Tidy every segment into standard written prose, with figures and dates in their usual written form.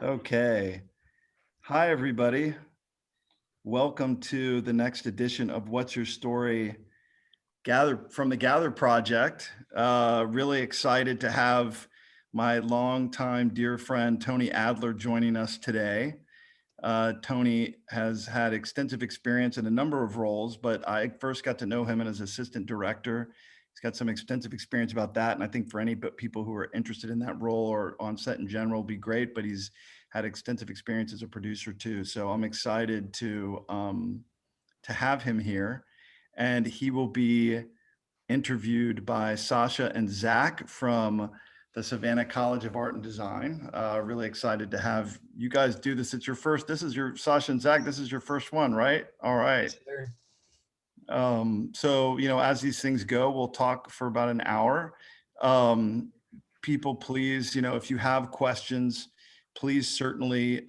Okay. Hi, everybody. Welcome to the next edition of What's Your Story Gather from the Gather Project. Really excited to have my longtime dear friend, Tony Adler, joining us today. Tony has had extensive experience in a number of roles, but I first got to know him as assistant director. He's got some extensive experience about that. And I think for any people who are interested in that role or on set in general, will be great, but he's had extensive experience as a producer too. So I'm excited to have him here. And he will be interviewed by Sasha and Zach from the Savannah College of Art and Design. Really excited to have you guys do this. It's your first, this is your, Sasha and Zach, this is your first one, right? All right. Sure. So, as these things go, we'll talk for about an hour. People, please, if you have questions, please certainly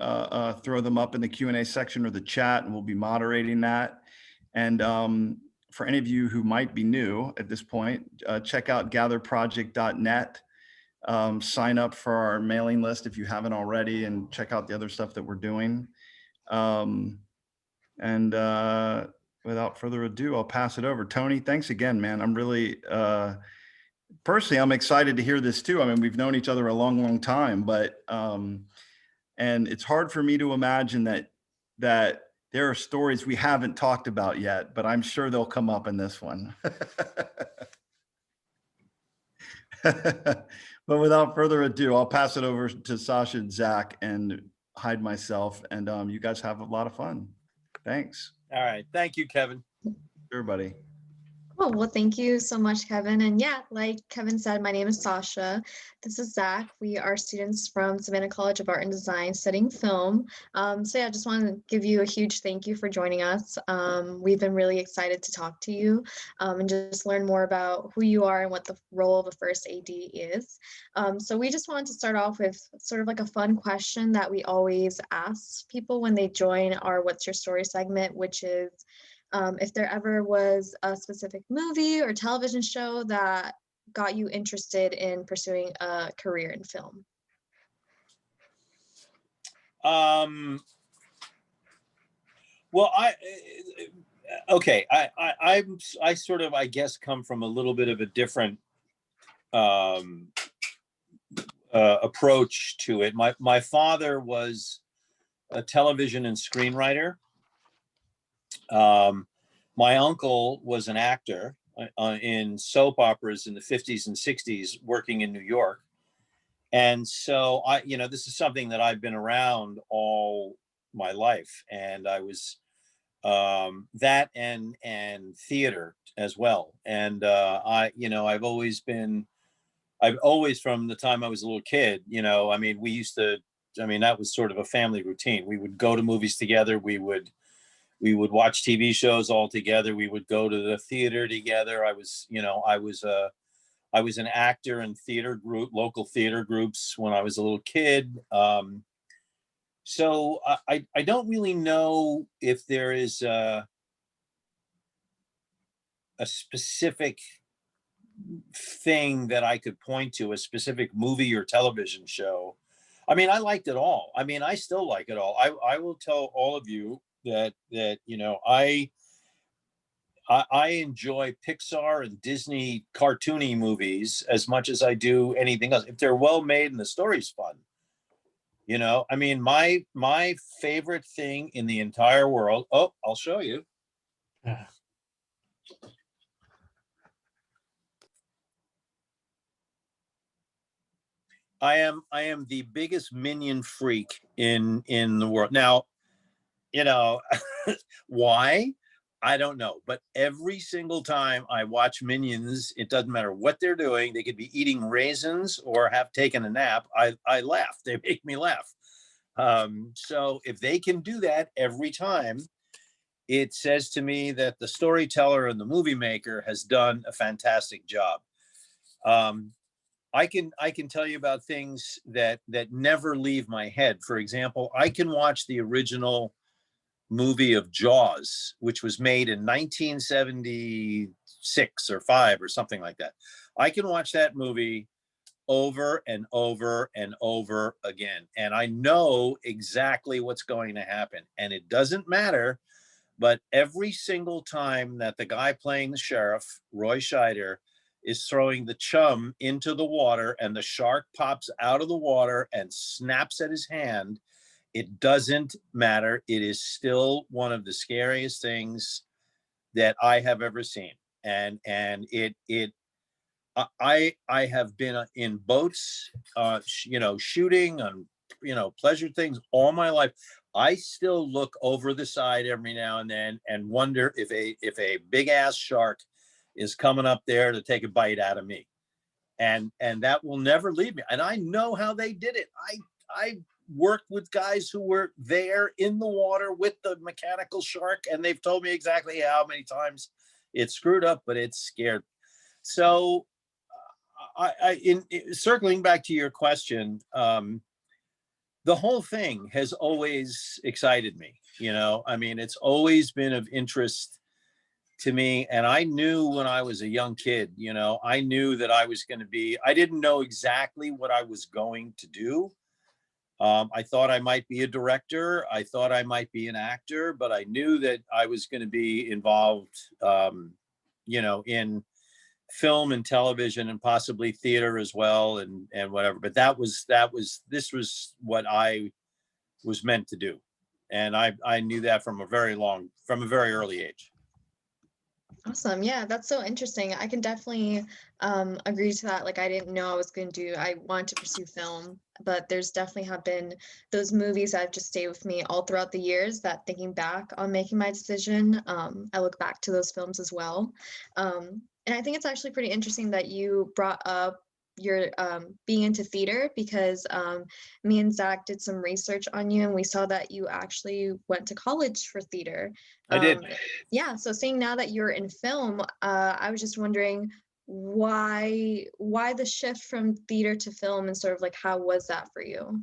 throw them up in the Q&A section or the chat, and we'll be moderating that. And for any of you who might be new at this point, check out gatherproject.net. Sign up for our mailing list if you haven't already, and check out the other stuff that we're doing. And without further ado, I'll pass it over. Tony, thanks again, man. I'm really, personally, I'm excited to hear this too. I mean, we've known each other a long, long time, but, and it's hard for me to imagine that there are stories we haven't talked about yet, but I'm sure they'll come up in this one. But without further ado, I'll pass it over to Sasha and Zach and hide myself, and you guys have a lot of fun. Thanks. All right. Thank you, Kevin. Sure, buddy. Cool. Well, thank you so much, Kevin. And yeah, like Kevin said, my name is Sasha. This is Zach. We are students from Savannah College of Art and Design studying film. So yeah, I just want to give you a huge thank you for joining us. We've been really excited to talk to you and just learn more about who you are and what the role of a first AD is. So we just wanted to start off with sort of like a fun question that we always ask people when they join our What's Your Story segment, which is, if there ever was a specific movie or television show that got you interested in pursuing a career in film. Well, I sort of, I guess, come from a little bit of a different approach to it. My father was a television and screenwriter. My uncle was an actor in soap operas in the 50s and 60s, working in New York. And so this is something that I've been around all my life. And I was that and theater as well. And I've always, from the time I was a little kid, I mean, that was sort of a family routine. We would go to movies together. We would watch TV shows all together. We would go to the theater together. I was an actor in local theater groups when I was a little kid. So I don't really know if there is a specific thing that I could point to, a specific movie or television show. I mean, I liked it all. I mean, I still like it all. I will tell all of you that I enjoy Pixar and Disney cartoony movies as much as I do anything else, if they're well made and the story's fun. I mean, my favorite thing in the entire world. Oh, I'll show you. I am the biggest Minion freak in the world. Now, why? I don't know. But every single time I watch Minions, it doesn't matter what they're doing. They could be eating raisins or have taken a nap. I laugh. They make me laugh. So if they can do that every time, it says to me that the storyteller and the movie maker has done a fantastic job. I can tell you about things that never leave my head. For example, I can watch the original movie of Jaws, which was made in 1976 or 5 or something like that. I can watch that movie over and over and over again. And I know exactly what's going to happen. And it doesn't matter, but every single time that the guy playing the sheriff, Roy Scheider, is throwing the chum into the water and the shark pops out of the water and snaps at his hand, it doesn't matter. It is still one of the scariest things that I have ever seen. And I have been in boats, shooting on, pleasure things all my life. I still look over the side every now and then and wonder if a big ass shark is coming up there to take a bite out of me. And that will never leave me. And I know how they did it. I worked with guys who were there in the water with the mechanical shark, and they've told me exactly how many times it screwed up, but it scared. So circling back to your question, the whole thing has always excited me. It's always been of interest to me. And I knew when I was a young kid, I knew that I was going to be, I didn't know exactly what I was going to do. I thought I might be a director. I thought I might be an actor, but I knew that I was going to be involved, in film and television and possibly theater as well, and whatever. But this was what I was meant to do. And I knew that from a very early age. Awesome. Yeah, that's so interesting. I can definitely agree to that. Like, I didn't know I wanted to pursue film, but there's definitely have been those movies that have just stayed with me all throughout the years, that thinking back on making my decision, I look back to those films as well. And I think it's actually pretty interesting that you brought up your being into theater, because me and Zach did some research on you, and we saw that you actually went to college for theater. I did. Yeah, so seeing now that you're in film, I was just wondering why the shift from theater to film, and sort of like how was that for you?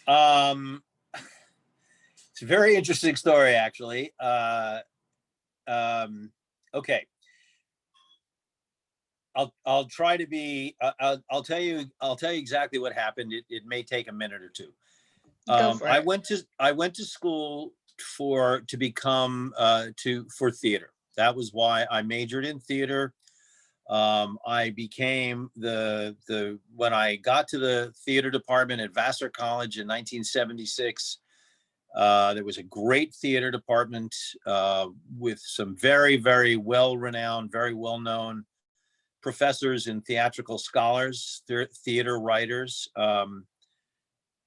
It's a very interesting story, actually. Okay. I'll try to be. I'll tell you exactly what happened. It may take a minute or two. Go for it. I went to school for theater. That was why I majored in theater. I became when I got to the theater department at Vassar College in 1976. There was a great theater department with some very, very well-renowned, very well-known professors and theatrical scholars, theater writers.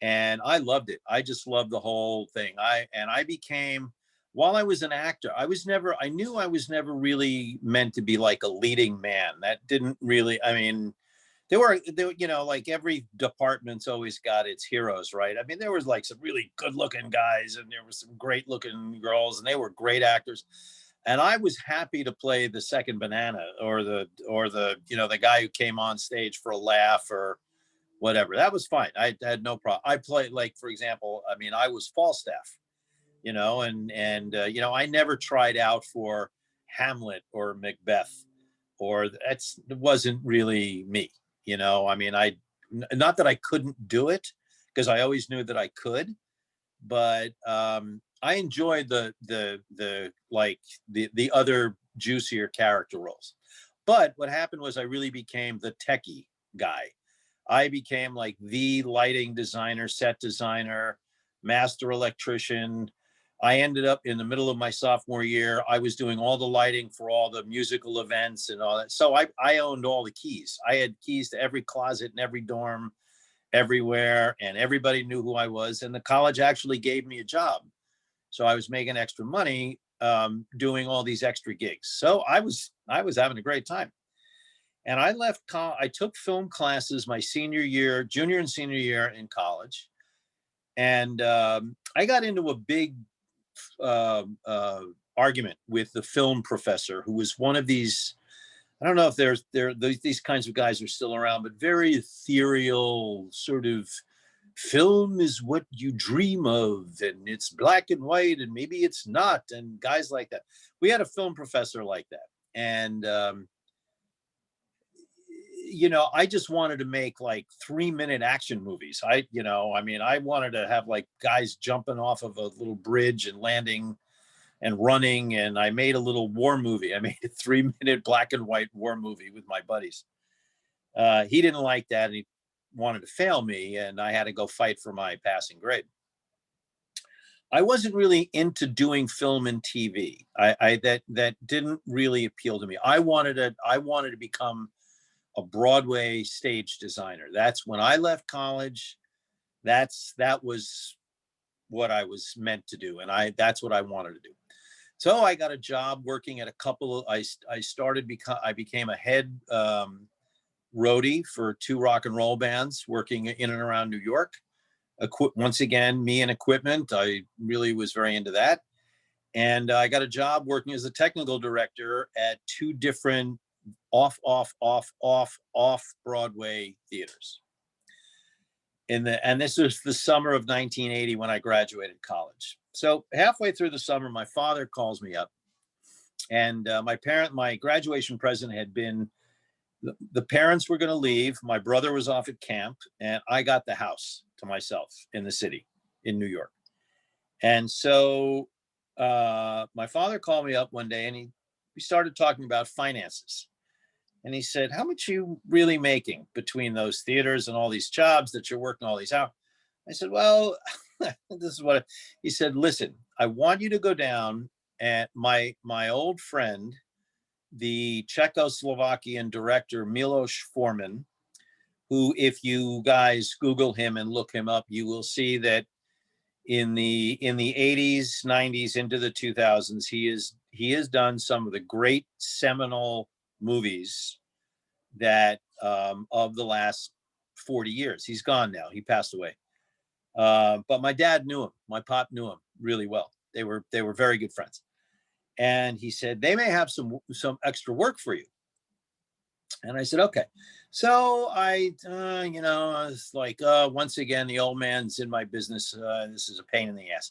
And I loved it. I just loved the whole thing. I became, while I was an actor, I knew I was never really meant to be like a leading man. That didn't really, there were, like every department's always got its heroes, right? There was like some really good looking guys, and there were some great looking girls, and they were great actors. And I was happy to play the second banana, or the the guy who came on stage for a laugh or whatever. That was fine. I had no problem. I played, like, for example, I was Falstaff, and I never tried out for Hamlet or Macbeth, or it wasn't really me. Not that I couldn't do it, because I always knew that I could, but I enjoyed the other juicier character roles. But what happened was I really became the techie guy. I became like the lighting designer, set designer, master electrician. I ended up in the middle of my sophomore year, I was doing all the lighting for all the musical events and all that. So I owned all the keys. I had keys to every closet in every dorm, everywhere, and everybody knew who I was. And the college actually gave me a job. So I was making extra money doing all these extra gigs. So I was having a great time. And I took film classes my junior and senior year in college. And I got into a big argument with the film professor, who was one of these, I don't know if these kinds of guys are still around, but very ethereal sort of, film is what you dream of, and it's black and white, and maybe it's not, and guys like that. We had a film professor like that. And I just wanted to make like 3-minute action movies. I wanted to have like guys jumping off of a little bridge and landing and running. And I made a little war movie. I made a 3-minute black and white war movie with my buddies. He didn't like that, and he wanted to fail me, and I had to go fight for my passing grade. I wasn't really into doing film and TV. That didn't really appeal to me. I wanted to become a Broadway stage designer. That's when I left college. That was what I was meant to do, and that's what I wanted to do. So I got a job working at a couple of. I became a head roadie for 2 rock and roll bands working in and around New York. Once again, me and equipment. I really was very into that. And I got a job working as a technical director at 2 different off Broadway theaters. And this was the summer of 1980 when I graduated college. So halfway through the summer, my father calls me up, and my graduation present had been, the parents were going to leave. My brother was off at camp, and I got the house to myself in the city in New York. And so my father called me up one day, and we started talking about finances. And he said, "How much are you really making between those theaters and all these jobs that you're working all these hours?" I said, "Well," this is what he said. "Listen, I want you to go down, and my old friend, the Czechoslovakian director Milos Forman, who, if you guys Google him and look him up, you will see that in the 80s, 90s, into the 2000s, he has done some of the great seminal movies that of the last 40 years. He's gone now. He passed away. But my dad knew him. My pop knew him really well. They were very good friends. And he said, they may have some extra work for you. And I said, okay. So I was like, once again, the old man's in my business. This is a pain in the ass.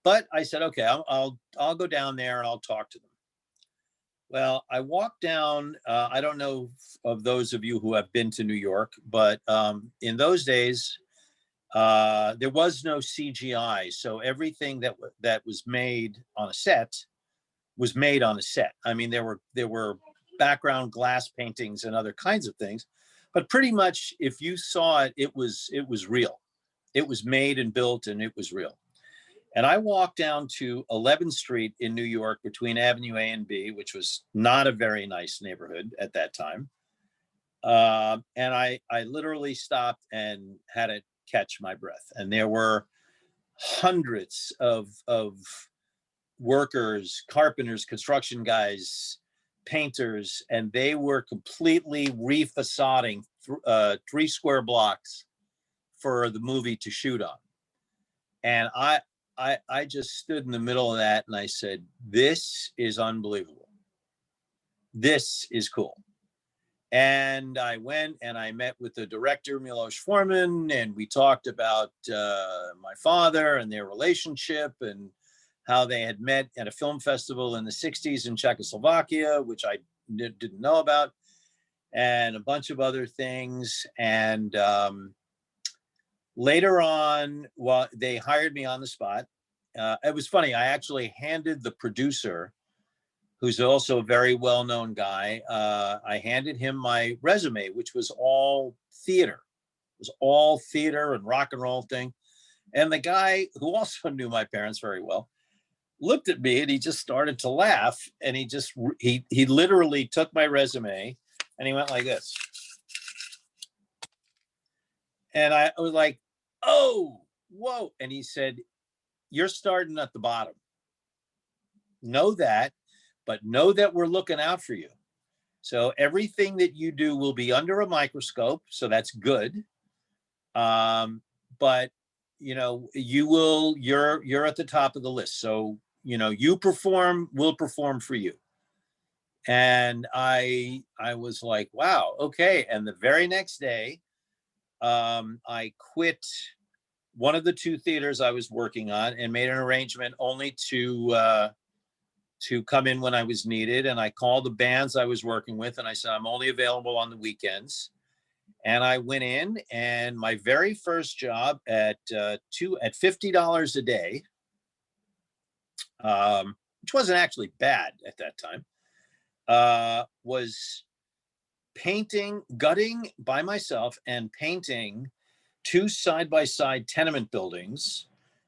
But I said, okay, I'll go down there and I'll talk to them. Well, I walked down, I don't know of those of you who have been to New York, but in those days, there was no CGI. So everything that was made on a set was made on a set. I mean, there were background glass paintings and other kinds of things, but pretty much if you saw it, it was real. It was made and built, and it was real. And I walked down to 11th Street in New York between Avenue A and B, which was not a very nice neighborhood at that time. And I literally stopped and had to catch my breath. And there were hundreds of workers, carpenters, construction guys, painters, and they were completely refacading 3 square blocks for the movie to shoot on. And I just stood in the middle of that and I said, this is unbelievable. This is cool. And I went and I met with the director, Milos Forman, and we talked about my father and their relationship and how they had met at a film festival in the 60s in Czechoslovakia, which I didn't know about, and a bunch of other things. And later on, well, they hired me on the spot. It was funny. I actually handed the producer, who's also a very well-known guy, I handed him my resume, which was all theater. It was all theater and rock and roll thing. And the guy, who also knew my parents very well, looked at me and he just started to laugh. And he literally took my resume and he went like this. And I was like, oh, whoa. And he said, you're starting at the bottom. Know that, but know that we're looking out for you. So everything that you do will be under a microscope. So that's good. But you're at the top of the list. So, you perform, we'll perform for you. And I was like, wow, okay. And the very next day, I quit one of the 2 theaters I was working on and made an arrangement only to come in when I was needed. And I called the bands I was working with and I said, I'm only available on the weekends. And I went in, and my very first job at $50 a day, which wasn't actually bad at that time, was gutting by myself and painting 2 side-by-side tenement buildings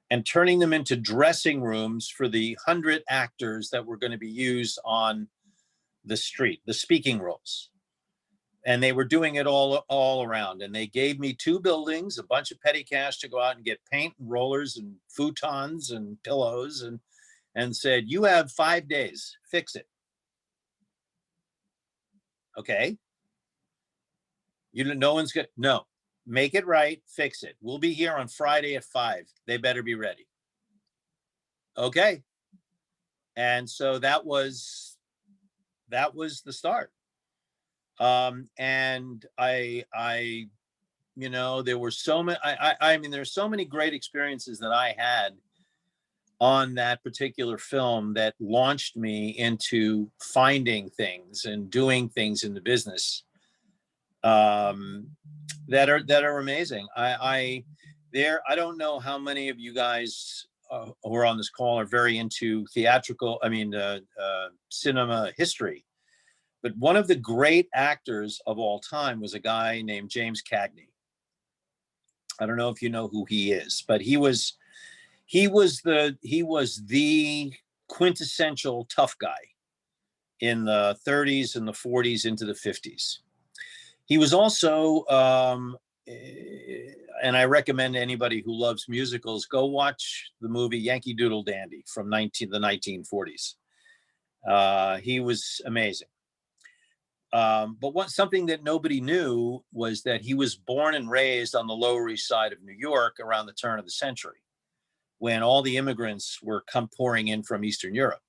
and turning them into dressing rooms for the 100 actors that were going to be used on the street, the speaking roles. And they were doing it all around. And they gave me 2 buildings, a bunch of petty cash to go out and get paint and rollers and futons and pillows, and said, you have 5 days, fix it. Okay. No one's good. No, make it right, fix it. We'll be here on Friday at 5. They better be ready. Okay. And so that was the start. And I, there were so many, I mean, there's so many great experiences that I had on that particular film that launched me into finding things and doing things in the business that are amazing. I don't know how many of you guys who are on this call are very into cinema history, but one of the great actors of all time was a guy named James Cagney. I don't know if you know who he is, but he was the quintessential tough guy in the 30s and the 40s into the 50s. He was also, and I recommend anybody who loves musicals, go watch the movie Yankee Doodle Dandy from the 1940s. He was amazing. But something that nobody knew was that he was born and raised on the Lower East Side of New York around the turn of the century, when all the immigrants were pouring in from Eastern Europe.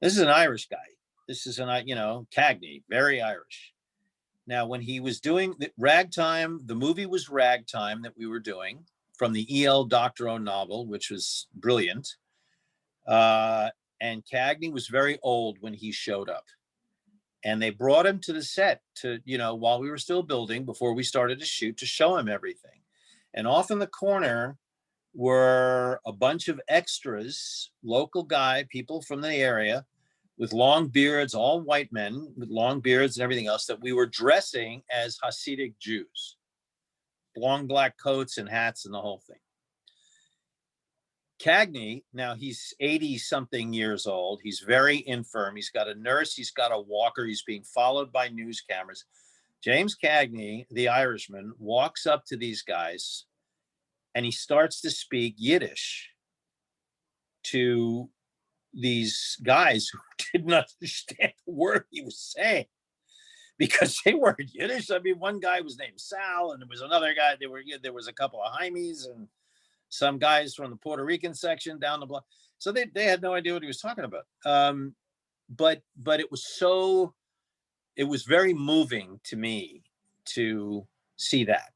This is an Irish guy. This is Cagney, very Irish. Now, when he was doing Ragtime, the movie was Ragtime that we were doing from the E.L. Doctorow novel, which was brilliant. And Cagney was very old when he showed up. And they brought him to the set while we were still building, before we started to shoot, to show him everything. And off in the corner were a bunch of extras, local people from the area, with long beards, all white men with long beards and everything else, that we were dressing as Hasidic Jews, long black coats and hats and the whole thing. Cagney, now he's 80 something years old. He's very infirm. He's got a nurse. He's got a walker. He's being followed by news cameras. James Cagney, the Irishman, walks up to these guys and he starts to speak Yiddish to these guys who didn't understand the word he was saying, because they weren't Yiddish. I mean, one guy was named Sal, and there was another guy. There was a couple of Jaimes and some guys from the Puerto Rican section down the block. So they had no idea what he was talking about. But it was very moving to me to see that,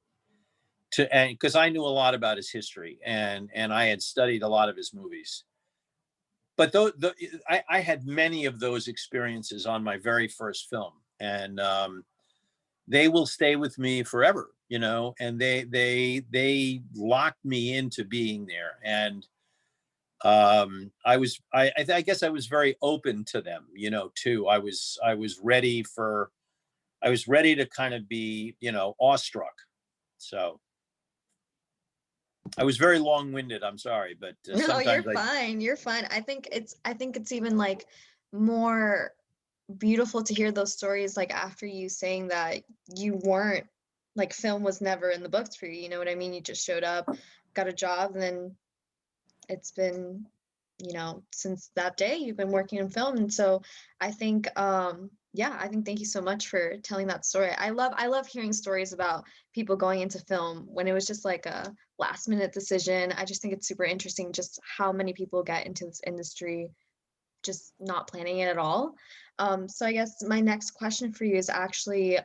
and because I knew a lot about his history, and I had studied a lot of his movies. But I had many of those experiences on my very first film, and they will stay with me forever, and they locked me into being there. And I guess I was very open to them, too. I was ready to kind of be, awestruck. So I was very long-winded. I'm sorry, but no, you're fine. You're fine. I think it's even like more beautiful to hear those stories, like after you saying that you weren't, like, film was never in the books for you. You know what I mean? You just showed up, got a job, and then it's been, since that day you've been working in film. And so I think thank you so much for telling that story. I love hearing stories about people going into film when it was just like a last minute decision. I just think it's super interesting just how many people get into this industry just not planning it at all. So I guess my next question for you is actually,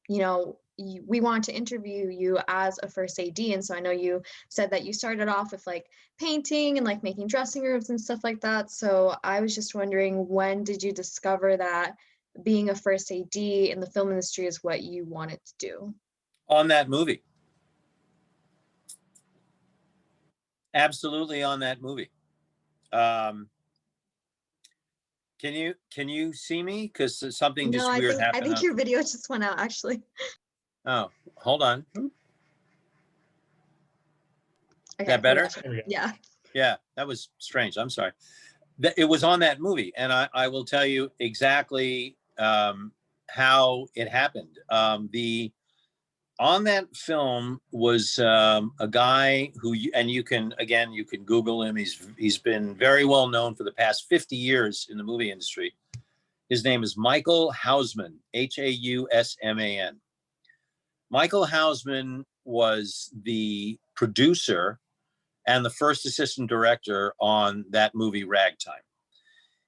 we want to interview you as a first AD. And so I know you said that you started off with like painting and like making dressing rooms and stuff like that. So I was just wondering, when did you discover that being a first AD in the film industry is what you wanted to do? On that movie. Absolutely on that movie. Can you see me? Because something No, just I weird think happened. your video just went out actually. Oh, hold on. Okay, That better? we got you. Yeah. Yeah, that was strange. I'm sorry. It was on that movie, and I will tell you exactly how it happened. On that film was a guy who, and you can Google him. He's been very well known for the past 50 years in the movie industry. His name is Michael Hausman, Hausman. Michael Hausman was the producer and the first assistant director on that movie Ragtime.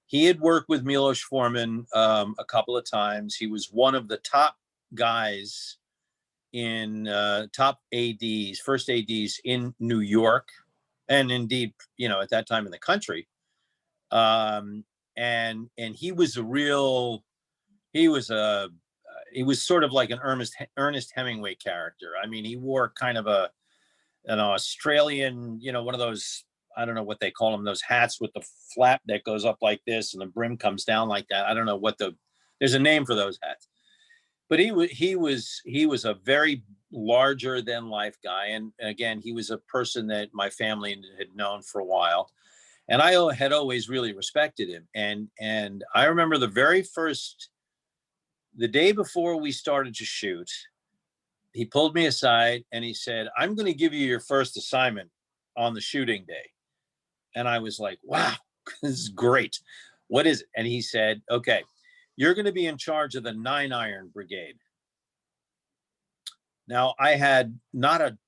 He had worked with Milos Forman a couple of times. He was one of the top guys in top ADs, first ADs in New York, and indeed, at that time in the country. And he was he was sort of like an Ernest Hemingway character. I mean, he wore kind of an Australian, one of those, I don't know what they call them, those hats with the flap that goes up like this and the brim comes down like that. I don't know there's a name for those hats. But he was a very larger than life guy. And again, he was a person that my family had known for a while. And I had always really respected him. And I remember the day before we started to shoot, he pulled me aside and he said, "I'm going to give you your first assignment on the shooting day." And I was like, wow, this is great. What is it? And he said, "Okay, you're going to be in charge of the 9-iron brigade." Now, I had not a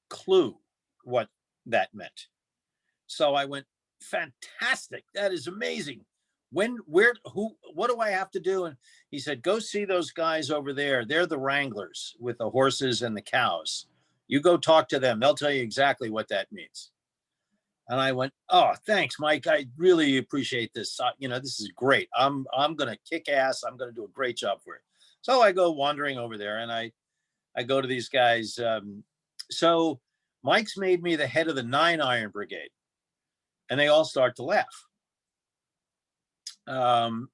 clue what that meant. So I went, "Fantastic. That is amazing. What do I have to do?" And he said, "Go see those guys over there. They're the wranglers with the horses and the cows. You go talk to them. They'll tell you exactly what that means." And I went, "Oh, thanks, Mike. I really appreciate this. This is great. I'm going to kick ass. I'm going to do a great job for it." So I go wandering over there and I go to these guys. So Mike's made me the head of the 9-iron brigade, and they all start to laugh. And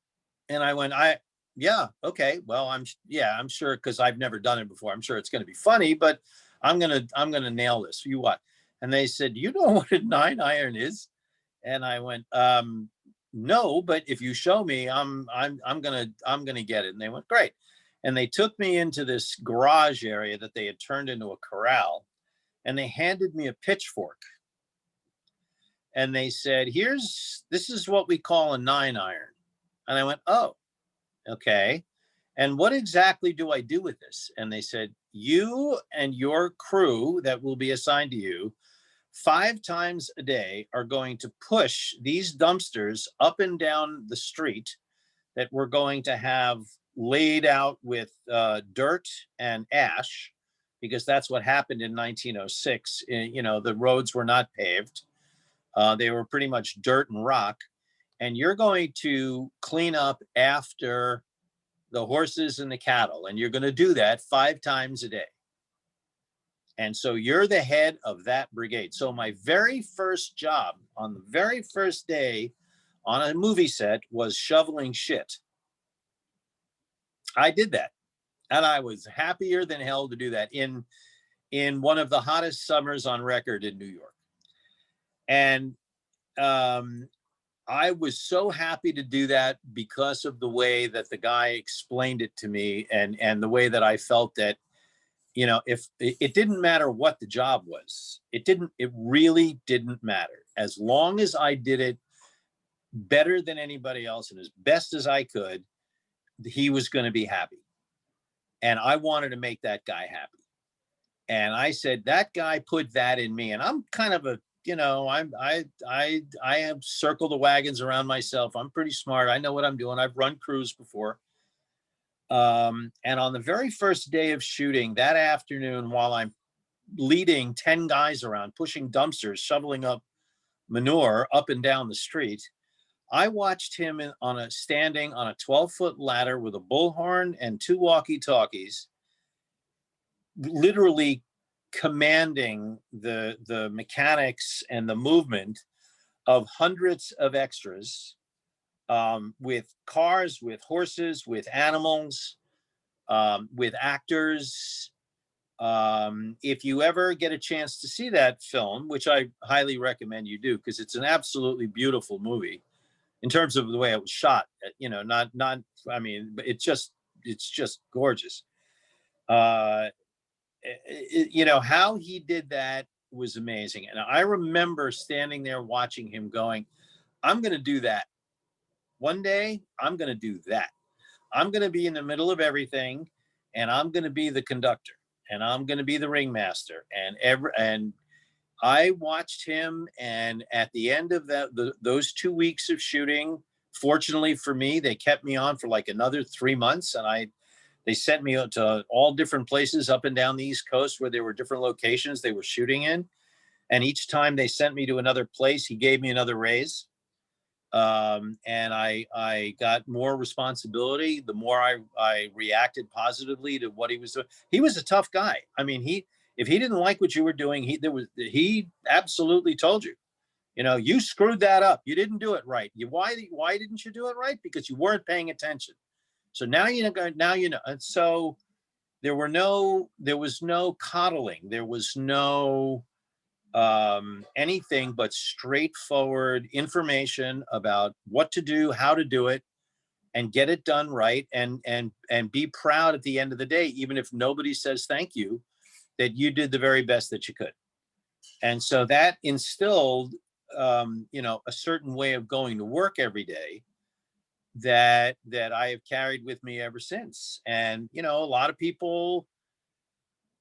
I went, yeah, okay, well, I'm sure, because I've never done it before. I'm sure it's going to be funny, but I'm gonna nail this. You what? And they said, "You know what a 9-iron is?" And I went, "No, but if you show me, I'm gonna get it." And they went, "Great." And they took me into this garage area that they had turned into a corral, and they handed me a pitchfork. And they said, "This is what we call a 9-iron." And I went, "Oh, okay. And what exactly do I do with this?" And they said, "You and your crew that will be assigned to you 5 times a day are going to push these dumpsters up and down the street that we're going to have laid out with dirt and ash, because that's what happened in 1906. The roads were not paved. They were pretty much dirt and rock. And you're going to clean up after the horses and the cattle. And you're going to do that 5 times a day. And so you're the head of that brigade." So my very first job on the very first day on a movie set was shoveling shit. I did that. And I was happier than hell to do that in one of the hottest summers on record in New York. And I was so happy to do that because of the way that the guy explained it to me, and the way that I felt that, if it didn't matter what the job was, it really didn't matter. As long as I did it better than anybody else and as best as I could, he was going to be happy. And I wanted to make that guy happy. And I said, that guy put that in me. And I'm kind of I have circled the wagons around myself. I'm pretty smart. I know what I'm doing. I've run crews before. And on the very first day of shooting that afternoon, while I'm leading 10 guys around, pushing dumpsters, shoveling up manure up and down the street, I watched him standing on a 12-foot ladder with a bullhorn and 2 walkie-talkies, literally commanding the mechanics and the movement of hundreds of extras, with cars, with horses, with animals, with actors. If you ever get a chance to see that film, which I highly recommend you do, because it's an absolutely beautiful movie in terms of the way it was shot, not, I mean, but it's just gorgeous. How he did that was amazing. And I remember standing there watching him going, I'm going to do that. One day, I'm going to do that. I'm going to be in the middle of everything, and I'm going to be the conductor, and I'm going to be the ringmaster. And I watched him, and at the end of those 2 weeks of shooting, fortunately for me, they kept me on for like another 3 months, and they sent me to all different places up and down the East Coast where there were different locations they were shooting in. And each time they sent me to another place, he gave me another raise. And I got more responsibility. The more I reacted positively to what he was doing. He was a tough guy. I mean, if he didn't like what you were doing, he absolutely told you, you screwed that up. You didn't do it right. Why didn't you do it right? Because you weren't paying attention. So now you know. And so there was no coddling. There was no anything but straightforward information about what to do, how to do it, and get it done right, and be proud at the end of the day, even if nobody says thank you, that you did the very best that you could. And so that instilled a certain way of going to work every day that I have carried with me ever since. And a lot of people,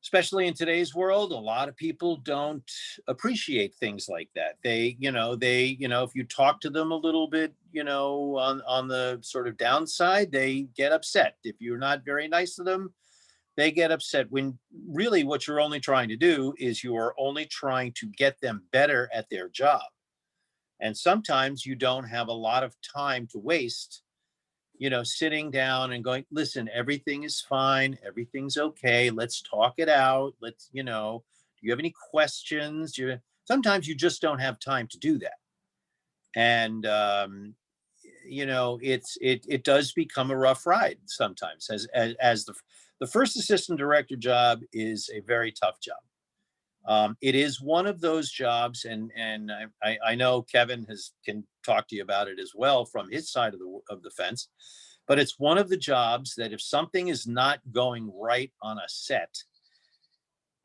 especially in today's world, a lot of people don't appreciate things like that. If you talk to them a little bit, on the sort of downside, they get upset. If you're not very nice to them, they get upset, when really what you're only trying to do is you are only trying to get them better at their job. And sometimes you don't have a lot of time to waste, sitting down and going, listen, everything is fine. Everything's okay. Let's talk it out. Do you have any questions? Sometimes you just don't have time to do that. And, it does become a rough ride sometimes, as the first assistant director job is a very tough job. It is one of those jobs, and I know Kevin can talk to you about it as well from his side of the fence, but it's one of the jobs that if something is not going right on a set,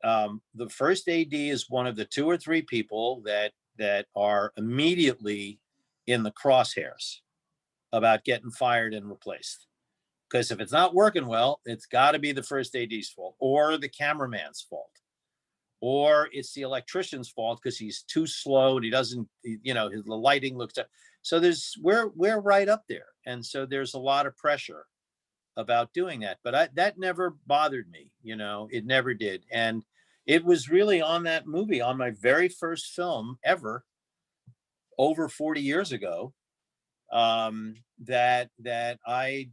the first AD is one of the 2 or 3 people that are immediately in the crosshairs about getting fired and replaced. Because if it's not working well, it's got to be the first AD's fault, or the cameraman's fault, or it's the electrician's fault because he's too slow and he doesn't, the lighting looks up. So we're right up there. And so there's a lot of pressure about doing that. But that never bothered me, it never did. And it was really on that movie, on my very first film ever, over 40 years ago, that I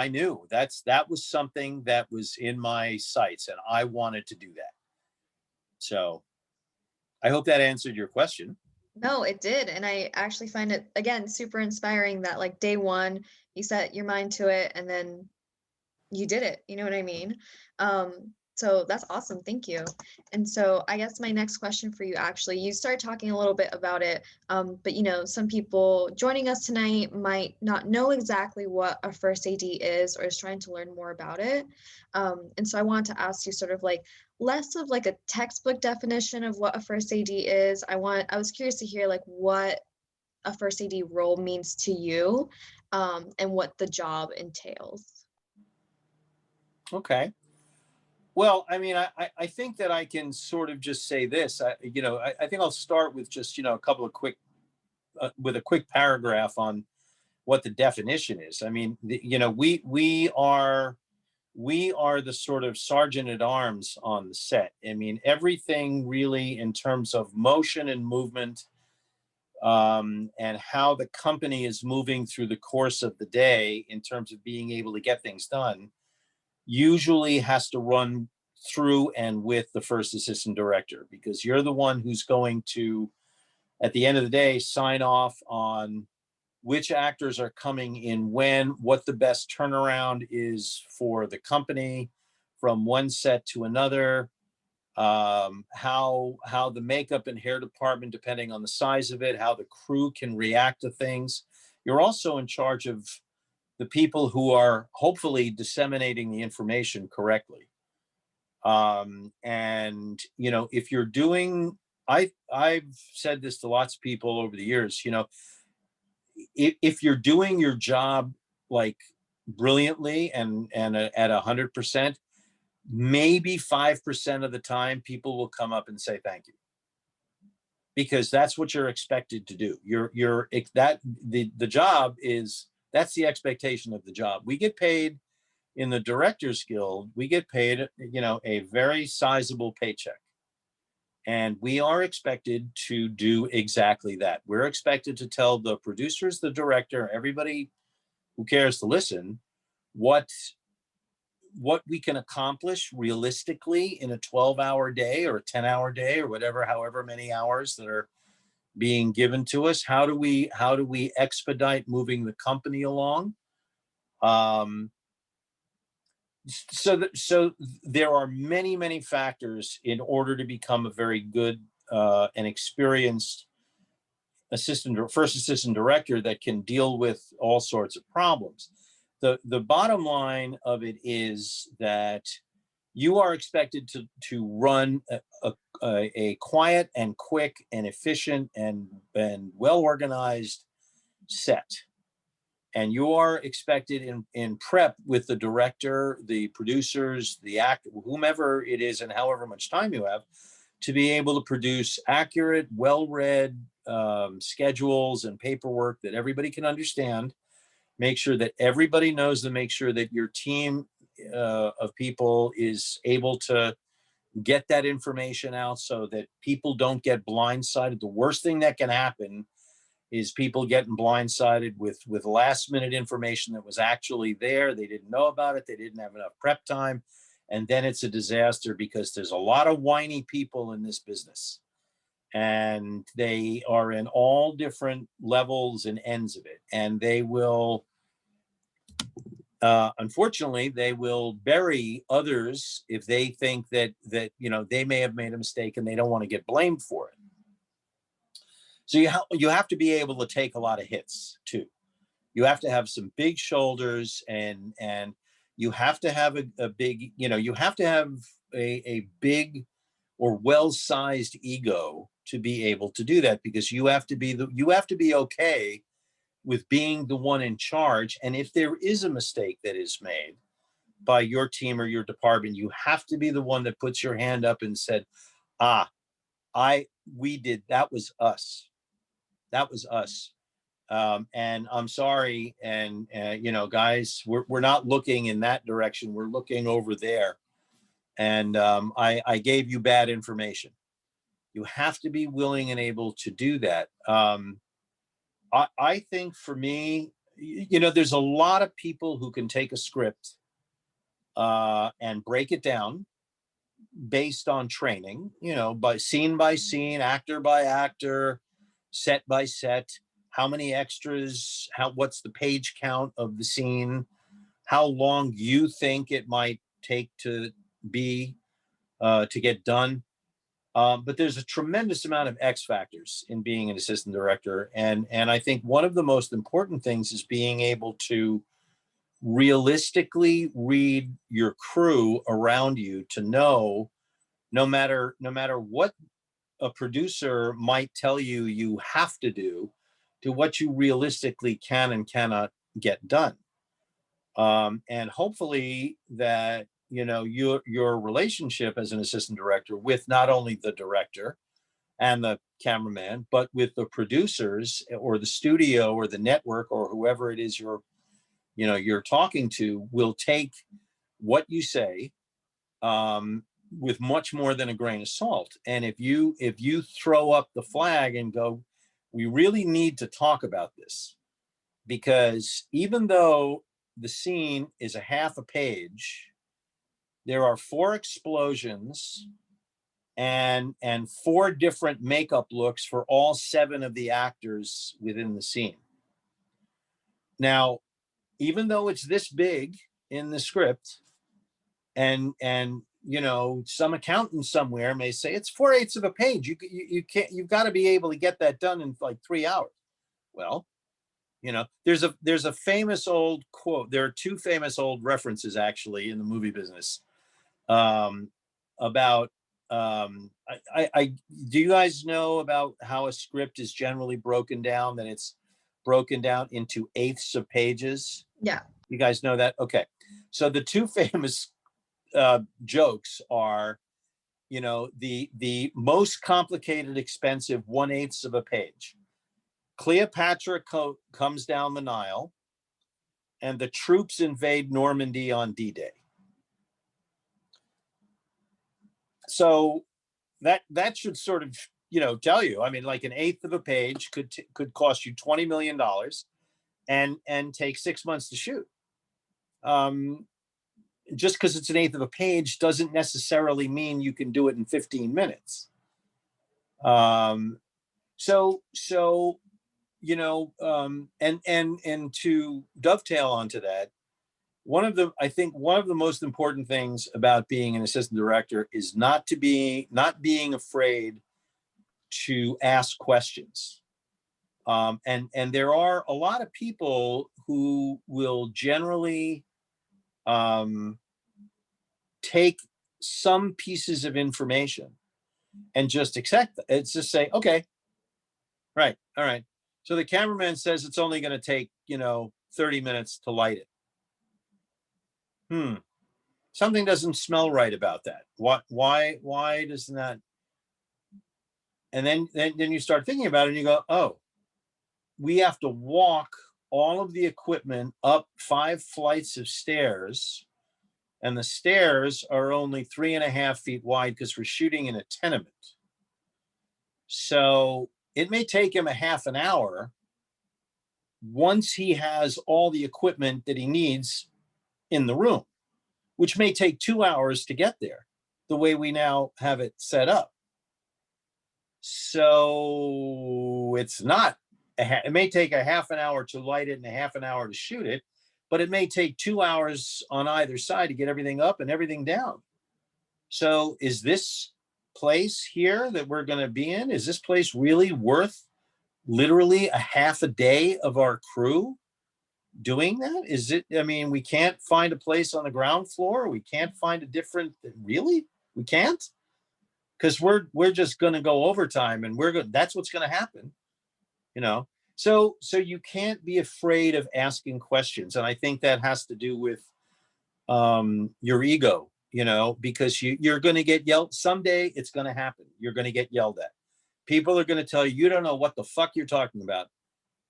knew that was something that was in my sights, and I wanted to do that. So I hope that answered your question. No, it did. And I actually find it, again, super inspiring that like day one, you set your mind to it and then you did it. You know what I mean? So that's awesome. Thank you. And so I guess my next question for you, actually, you started talking a little bit about it, but some people joining us tonight might not know exactly what a first AD is or is trying to learn more about it. And so I wanted to ask you sort of like less of like a textbook definition of what a first AD is. I was curious to hear like what a first AD role means to you, and what the job entails. Okay. Well, I mean, I think that I can sort of just say this. I think I'll start with just a couple of with a quick paragraph on what the definition is. I mean, we are the sort of sergeant at arms on the set. I mean, everything really in terms of motion and movement, and how the company is moving through the course of the day in terms of being able to get things done usually has to run through and with the first assistant director, because you're the one who's going to, at the end of the day, sign off on which actors are coming in when, what the best turnaround is for the company from one set to another, how the makeup and hair department, depending on the size of it, how the crew can react to things. You're also in charge of the people who are hopefully disseminating the information correctly. And you know, if you're doing, I've said this to lots of people over the years, you know, if you're doing your job like brilliantly and at 100%, maybe 5% of the time people will come up and say thank you, because that's what you're expected to do. The job is, that's the expectation of the job. We get paid in the Directors Guild, we get paid, you know, a very sizable paycheck. And we are expected to do exactly that. We're expected to tell the producers, the director, everybody who cares to listen, what we can accomplish realistically in a 12-hour day or a 10-hour day or whatever, however many hours that are being given to us. How do we expedite moving the company along? So there are many factors in order to become a very good and experienced first assistant director that can deal with all sorts of problems. The bottom line of it is that you are expected to run a quiet and quick and efficient and well organized set. And you are expected in prep with the director, the producers, the actor, whomever it is, and however much time you have, to be able to produce accurate, well-read schedules and paperwork that everybody can understand. Make sure that everybody knows them. Make sure that your team of people is able to get that information out so that people don't get blindsided. The worst thing that can happen is people getting blindsided with last minute information that was actually there. They didn't know about it. They didn't have enough prep time. And then it's a disaster, because there's a lot of whiny people in this business, and they are in all different levels and ends of it. And they will, unfortunately, they will bury others if they think that you know, they may have made a mistake and they don't want to get blamed for it. So you have to be able to take a lot of hits too. You have to have some big shoulders, and you have to have a big, you know, you have to have a big or well-sized ego to be able to do that, because you have to be okay with being the one in charge. And if there is a mistake that is made by your team or your department, you have to be the one that puts your hand up and said, we did, that was us. That was us. And I'm sorry. And, you know, guys, we're not looking in that direction. We're looking over there. And I gave you bad information. You have to be willing and able to do that. I think for me, you know, there's a lot of people who can take a script and break it down based on training, you know, by scene, actor by actor, set by set, how many extras, what's the page count of the scene, how long you think it might take to get done. But there's a tremendous amount of X factors in being an assistant director. And I think one of the most important things is being able to realistically read your crew around you, to know no matter what a producer might tell you you have to do, to what you realistically can and cannot get done. And hopefully that, you know, your relationship as an assistant director with not only the director and the cameraman, but with the producers or the studio or the network or whoever it is you're talking to, will take what you say with much more than a grain of salt. And if you throw up the flag and go, we really need to talk about this, because even though the scene is a half a page, there are 4 explosions and 4 different makeup looks for all 7 of the actors within the scene. Now, even though it's this big in the script, and you know, some accountant somewhere may say it's 4/8 of a page, you can't, you've got to be able to get that done in like 3 hours. Well, you know, there's a famous old quote. There are 2 famous old references actually in the movie business, about I do you guys know about how a script is generally broken down, that it's broken down into 1/8 of pages? Yeah. You guys know that? Okay. So the 2 famous jokes are, you know, the most complicated, expensive 1/8 of a page. Cleopatra comes down the Nile, and the troops invade Normandy on D-Day. So that should sort of, you know, tell you. I mean, like an 1/8 of a page could cost you $20 million and take 6 months to shoot. Just because it's an 1/8 of a page doesn't necessarily mean you can do it in 15 minutes. So you know, and to dovetail onto that, I think one of the most important things about being an assistant director is not being afraid to ask questions. And there are a lot of people who will generally take some pieces of information and just accept it. It's just say, okay, right, all right. So the cameraman says it's only going to take, you know, 30 minutes to light it. Something doesn't smell right about that. Why doesn't that? And then you start thinking about it and you go, oh, we have to walk all of the equipment up 5 flights of stairs, and the stairs are only 3.5 feet wide because we're shooting in a tenement. So it may take him a half an hour once he has all the equipment that he needs in the room, which may take 2 hours to get there, the way we now have it set up. So it's not, it may take a half an hour to light it and a half an hour to shoot it, but it may take 2 hours on either side to get everything up and everything down. So is this place here that we're going to be in, is this place really worth literally a half a day of our crew doing that? Is it, I mean, we can't find a place on the ground floor. We can't find a different, really? We can't? Because we're just going to go overtime, and that's what's going to happen, you know? So you can't be afraid of asking questions. And I think that has to do with your ego, you know, because you're going to get yelled. Someday it's going to happen. You're going to get yelled at. People are going to tell you, you don't know what the fuck you're talking about.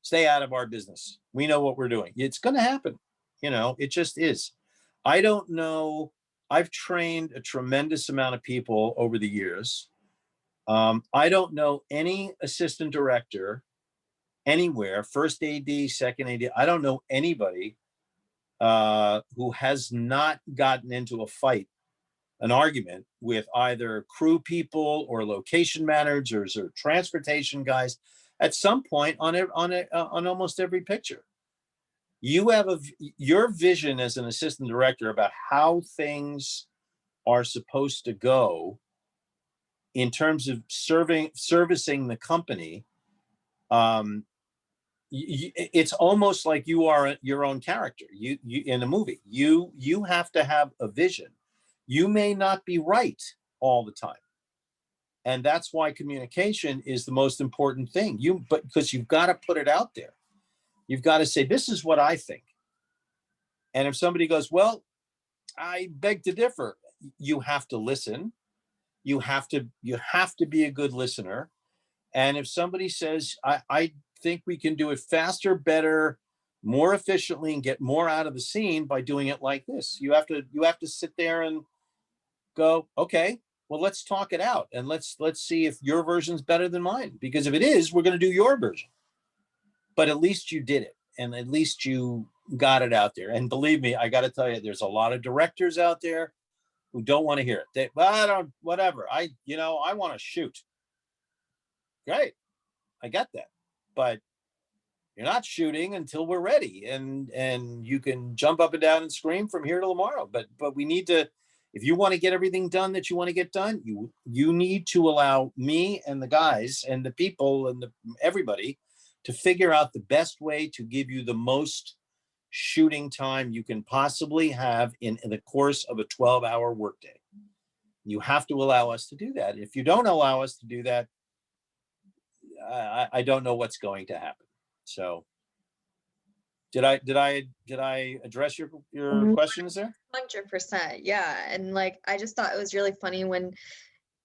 Stay out of our business. We know what we're doing. It's going to happen. You know, it just is. I don't know. I've trained a tremendous amount of people over the years. I don't know any assistant director anywhere, first AD, second AD. I don't know anybody who has not gotten into a fight, an argument with either crew people or location managers or transportation guys at some point on almost every picture. You have your vision as an assistant director about how things are supposed to go in terms of servicing the company. It's almost like you are your own character. You in a movie, you have to have a vision. You may not be right all the time. And that's why communication is the most important thing. Because you've got to put it out there. You've got to say, this is what I think. And if somebody goes, well, I beg to differ, you have to listen. You have to be a good listener. And if somebody says, I think we can do it faster, better, more efficiently, and get more out of the scene by doing it like this, you have to sit there and go, okay, well, let's talk it out and let's see if your version's better than mine. Because if it is, we're going to do your version. But at least you did it, and at least you got it out there. And believe me, I got to tell you, there's a lot of directors out there who don't want to hear it. Well, I don't, whatever. I want to shoot. Great, I get that, but you're not shooting until we're ready, and you can jump up and down and scream from here to tomorrow. But we need to, if you want to get everything done that you want to get done, you need to allow me and the guys and the people and everybody to figure out the best way to give you the most shooting time you can possibly have in the course of a 12-hour workday. You have to allow us to do that. If you don't allow us to do that, I don't know what's going to happen. So did I address your questions there? 100%. Yeah. And like, I just thought it was really funny when,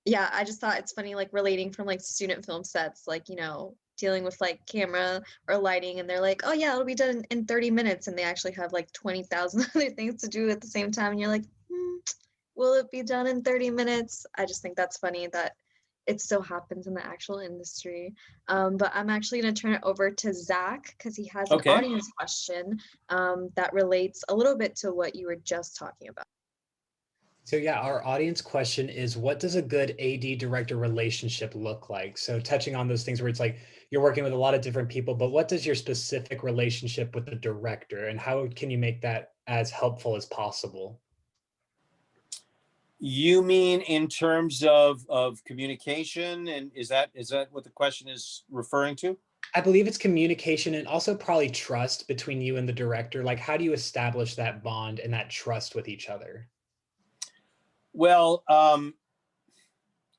yeah, I just thought it's funny, like relating from like student film sets, like, you know, dealing with like camera or lighting, and they're like, oh yeah, it'll be done in 30 minutes. And they actually have like 20,000 other things to do at the same time. And you're like, will it be done in 30 minutes? I just think that's funny that it still happens in the actual industry. But I'm actually going to turn it over to Zach because he has an audience question that relates a little bit to what you were just talking about. So yeah, our audience question is, what does a good AD director relationship look like? So touching on those things where it's like you're working with a lot of different people, but what does your specific relationship with the director, and how can you make that as helpful as possible? You mean in terms of communication, and is that what the question is referring to? I believe it's communication, and also probably trust between you and the director. Like, how do you establish that bond and that trust with each other? Well,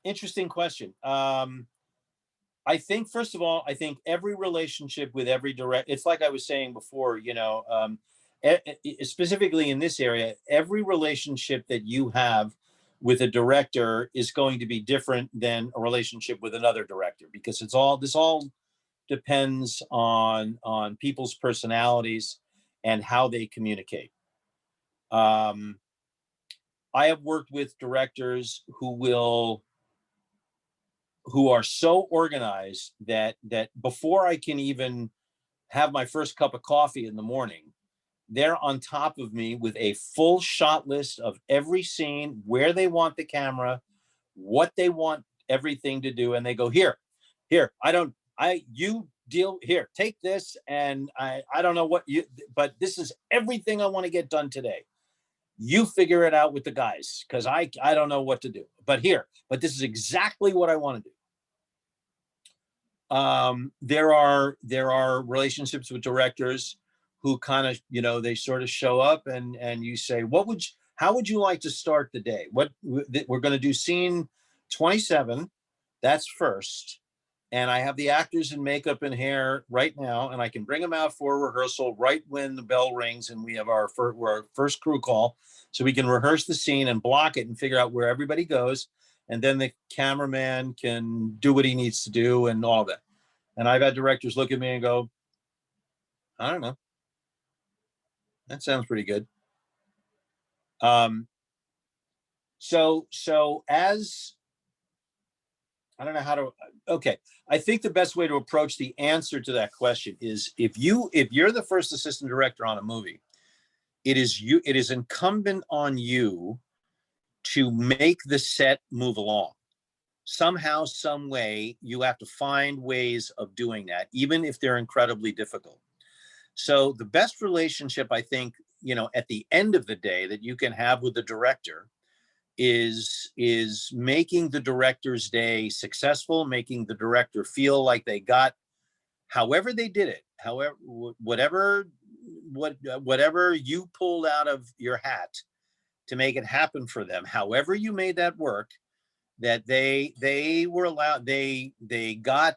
interesting question. I think, first of all, I think every relationship with every it's like I was saying before, you know, specifically in this area, every relationship that you have with a director is going to be different than a relationship with another director, because this all depends on people's personalities and how they communicate. I have worked with directors who are so organized that before I can even have my first cup of coffee in the morning, they're on top of me with a full shot list of every scene, where they want the camera, what they want everything to do. And they go, here, you deal here, take this. And I don't know but this is everything I want to get done today. You figure it out with the guys, because I don't know what to do. But this is exactly what I want to do. There are relationships with directors who kind of, you know, they sort of show up and you say, how would you like to start the day? We're going to do scene 27. That's first. And I have the actors in makeup and hair right now, and I can bring them out for rehearsal right when the bell rings and we have our first crew call, so we can rehearse the scene and block it and figure out where everybody goes. And then the cameraman can do what he needs to do and all that. And I've had directors look at me and go, I don't know. That sounds pretty good. So as I don't know how to, okay. I think the best way to approach the answer to that question is, if you're the first assistant director on a movie, it is incumbent on you to make the set move along. Somehow, some way, you have to find ways of doing that, even if they're incredibly difficult. So the best relationship, I think, you know, at the end of the day that you can have with the director is making the director's day successful, making the director feel like they got, however they did it, however, whatever you pulled out of your hat to make it happen for them, however you made that work, that they were allowed, they got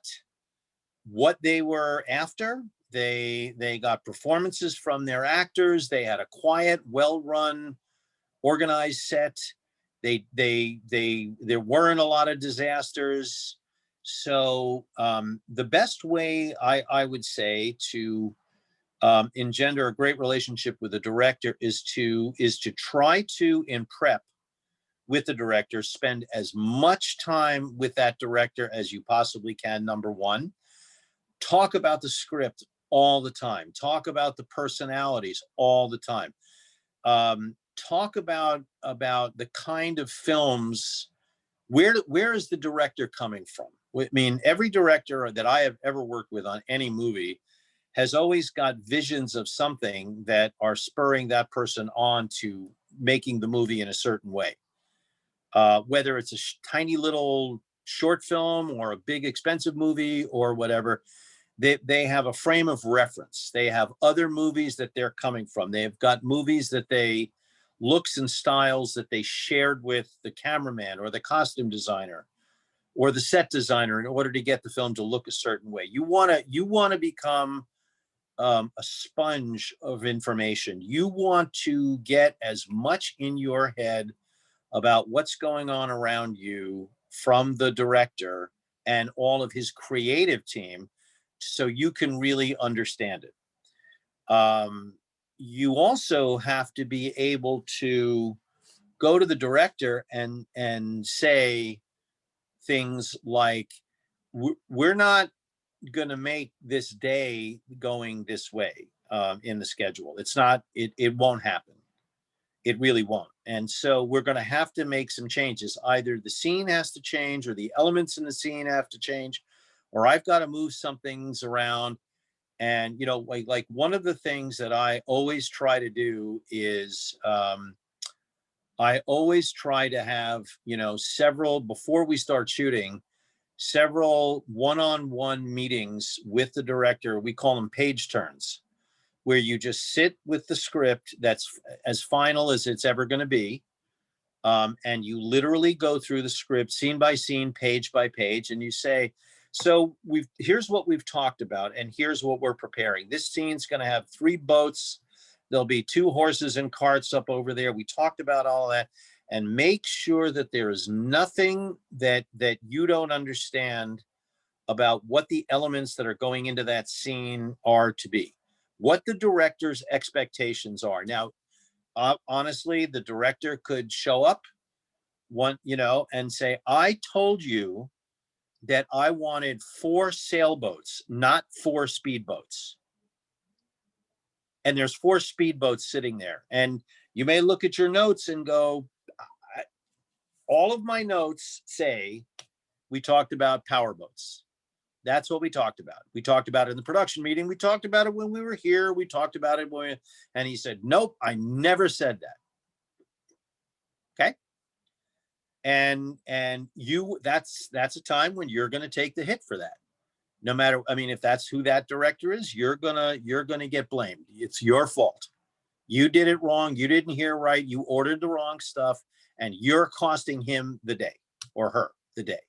what they were after. They got performances from their actors. They had a quiet, well-run, organized set. There weren't a lot of disasters. So the best way I would say to engender a great relationship with a director is to try to, in prep, with the director. Spend as much time with that director as you possibly can, number one. Talk about the script all the time. Talk about the personalities all the time. Talk about the kind of films. Where is the director coming from? I mean, every director that I have ever worked with on any movie has always got visions of something that are spurring that person on to making the movie in a certain way. Whether it's a tiny little short film or a big expensive movie or whatever, they have a frame of reference. They have other movies that they're coming from. They've got movies that they, looks and styles that they shared with the cameraman or the costume designer or the set designer in order to get the film to look a certain way. You want to become a sponge of information. You want to get as much in your head about what's going on around you from the director and all of his creative team, so you can really understand it. You also have to be able to go to the director and say things like, we're not going to make this day going this way in the schedule. It's not, it won't happen. It really won't. And so we're going to have to make some changes. Either the scene has to change or the elements in the scene have to change, or I've got to move some things around. And, you know, like one of the things that I always try to do is I always try to have, you know, several, before we start shooting, several one-on-one meetings with the director. We call them page turns, where you just sit with the script that's as final as it's ever going to be. And you literally go through the script scene by scene, page by page, and you say, so here's what we've talked about, and here's what we're preparing. This scene's going to have 3 boats. There'll be 2 horses and carts up over there. We talked about all that, and make sure that there is nothing that you don't understand about what the elements that are going into that scene are to be, what the director's expectations are. Now, honestly, the director could show up and say, I told you that I wanted 4 sailboats, not 4 speedboats. And there's 4 speedboats sitting there. And you may look at your notes and go, all of my notes say we talked about powerboats. That's what we talked about. We talked about it in the production meeting. We talked about it when we were here. We talked about it and he said, nope, I never said that. Okay. And that's a time when you're going to take the hit for that. No matter, I mean, if that's who that director is, you're gonna get blamed. It's your fault. You did it wrong. You didn't hear right. You ordered the wrong stuff, and you're costing him the day or her the day.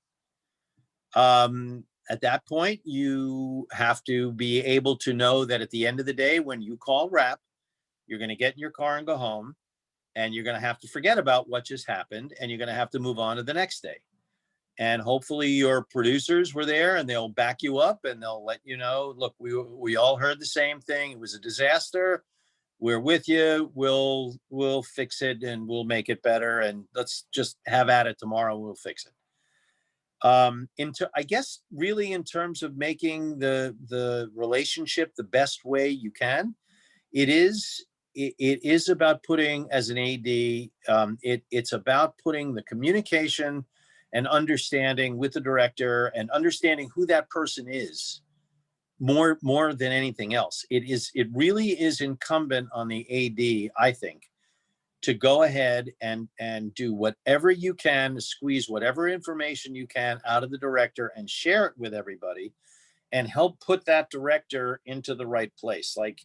At that point, you have to be able to know that at the end of the day, when you call wrap, you're going to get in your car and go home, and you're going to have to forget about what just happened, and you're going to have to move on to the next day. And hopefully your producers were there and they'll back you up and they'll let you know, look, we all heard the same thing. It was a disaster. We're with you. We'll fix it and we'll make it better. And let's just have at it tomorrow. We'll fix it. I guess really in terms of making the relationship the best way you can, it is about putting, as an AD, it's about putting the communication and understanding with the director and understanding who that person is more than anything else. It really is incumbent on the AD, I think, to go ahead and do whatever you can to squeeze whatever information you can out of the director and share it with everybody and help put that director into the right place. Like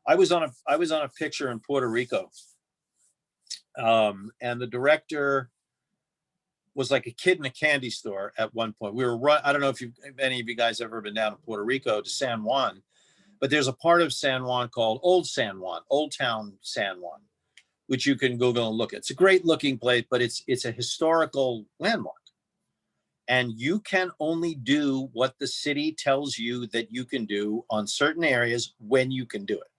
I was on a picture in Puerto Rico, and the director was like a kid in a candy store at one point. I don't know if any of you guys ever been down to Puerto Rico to San Juan, but there's a part of San Juan called Old San Juan, Old Town San Juan, which you can Google and look at. It's a great looking place, but it's a historical landmark. And you can only do what the city tells you that you can do on certain areas when you can do it.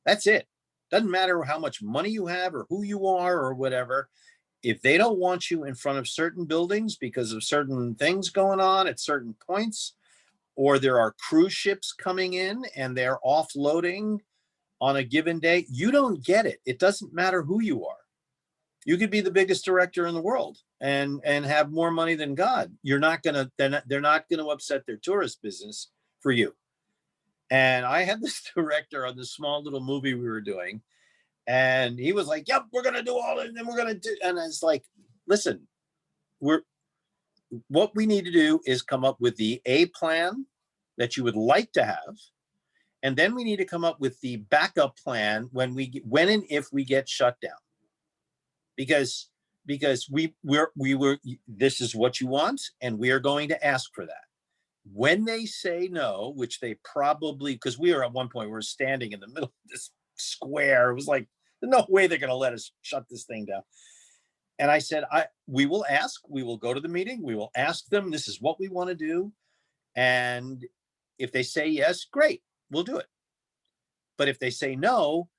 That's it. Doesn't matter how much money you have or who you are or whatever. if they don't want you in front of certain buildings because of certain things going on at certain points, or there are cruise ships coming in and they're offloading on a given day, you don't get it. It doesn't matter who you are. You could be the biggest director in the world and have more money than God. You're not gonna, they're not gonna upset their tourist business for you. And I had this director on this small little movie we were doing, and he was like, "Yep, we're gonna do all it, and then we're gonna do." And I was like, "Listen, what we need to do is come up with the A plan that you would like to have, and then we need to come up with the backup plan when and if we get shut down, because we were this is what you want, and we are going to ask for that. When they say no, which they probably, because we were at one point, we were standing in the middle of this square. It was like, there's no way they're going to let us shut this thing down. And I said, we will ask, we will go to the meeting. We will ask them, this is what we want to do. And if they say yes, great, we'll do it. But if they say no,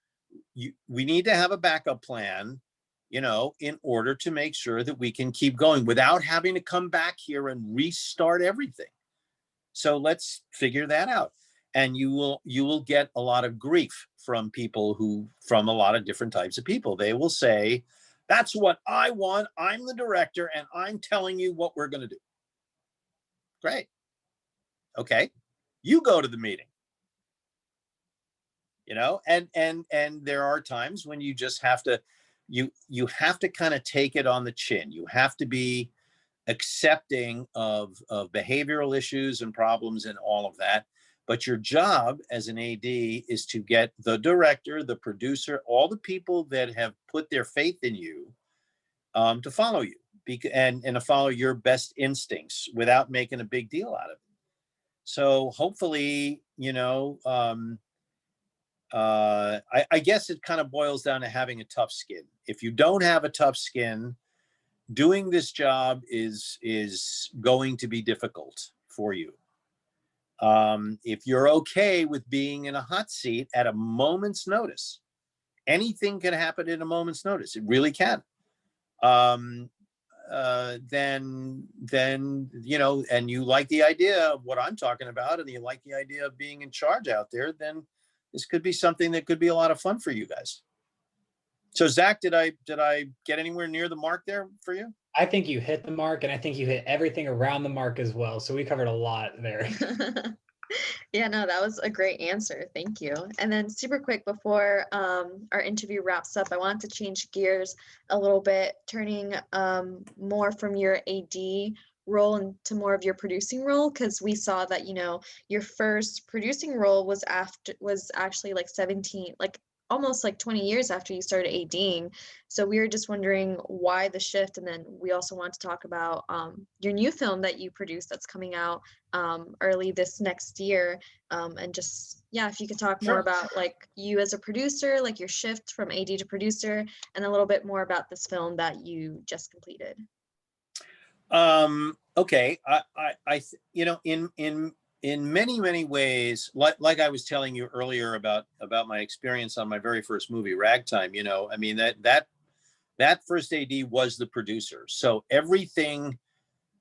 we need to have a backup plan, in order to make sure that we can keep going without having to come back here and restart everything. So let's figure that out. And you will get a lot of grief from from a lot of different types of people. They will say, that's what I want. I'm the director and I'm telling you what we're going to do. Great. Okay. You go to the meeting. And there are times when you just have to, you have to kind of take it on the chin. You have to be accepting of behavioral issues and problems and all of that. But your job as an AD is to get the director, the producer, all the people that have put their faith in you to follow you and to follow your best instincts without making a big deal out of it. So hopefully, I guess it kind of boils down to having a tough skin. If you don't have a tough skin, doing this job is going to be difficult for you. If you're okay with being in a hot seat at a moment's notice, anything can happen at a moment's notice. It really can. Then and you like the idea of what I'm talking about, and you like the idea of being in charge out there, then this could be something that could be a lot of fun for you guys. So Zach, did I get anywhere near the mark there for you? I think you hit the mark, and I think you hit everything around the mark as well. So we covered a lot there. Yeah, no, that was a great answer. Thank you. And then super quick before our interview wraps up, I wanted to change gears a little bit, turning more from your AD role into more of your producing role, because we saw that, your first producing role was actually like 17, like almost like 20 years after you started ADing. So we were just wondering why the shift. And then we also want to talk about your new film that you produced that's coming out early this next year. And just, yeah, if you could talk more about like you as a producer, like your shift from AD to producer, and a little bit more about this film that you just completed. Okay. In many ways, like I was telling you earlier about my experience on my very first movie, Ragtime, I mean, that first AD was the producer. So everything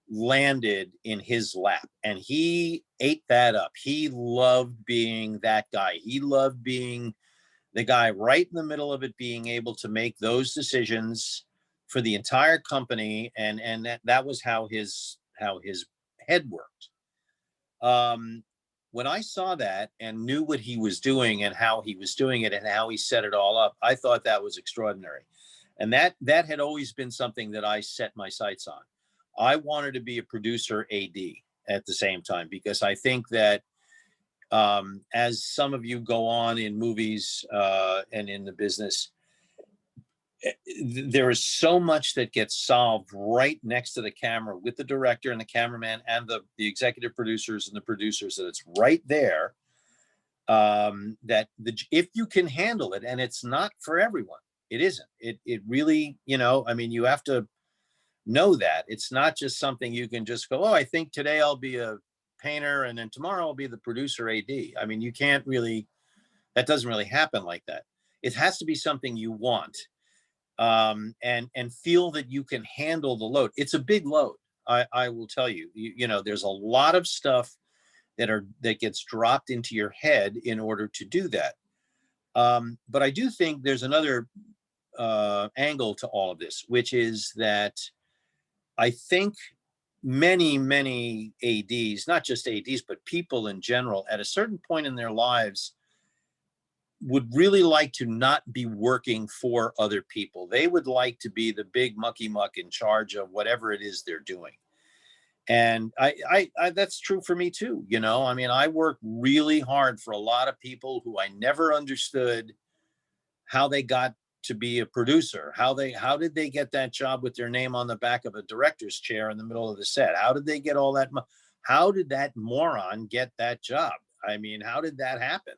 landed in his lap and he ate that up. He loved being that guy. He loved being the guy right in the middle of it, being able to make those decisions for the entire company. And that was how his head worked. When I saw that and knew what he was doing and how he was doing it and how he set it all up, I thought that was extraordinary. And that had always been something that I set my sights on. I wanted to be a producer AD at the same time, because I think that as some of you go on in movies and in the business, there is so much that gets solved right next to the camera with the director and the cameraman and the executive producers and the producers, that it's right there, that if you can handle it, and it's not for everyone, it isn't. It really, I mean, you have to know that it's not just something you can just go, oh, I think today I'll be a painter and then tomorrow I'll be the producer AD. I mean, you can't really, that doesn't really happen like that. It has to be something you want. and feel that you can handle the load. It's a big load. I will tell you, you know, there's a lot of stuff that gets dropped into your head in order to do that. But I do think there's another angle to all of this, which is that I think many ADs, not just ADs, but people in general, at a certain point in their lives, would really like to not be working for other people. They would like to be the big mucky muck in charge of whatever it is they're doing. And I that's true for me too. You know, I mean, I work really hard for a lot of people who I never understood how they got to be a producer. How did they get that job with their name on the back of a director's chair in the middle of the set? How did they get all that? How did that moron get that job? I mean, how did that happen?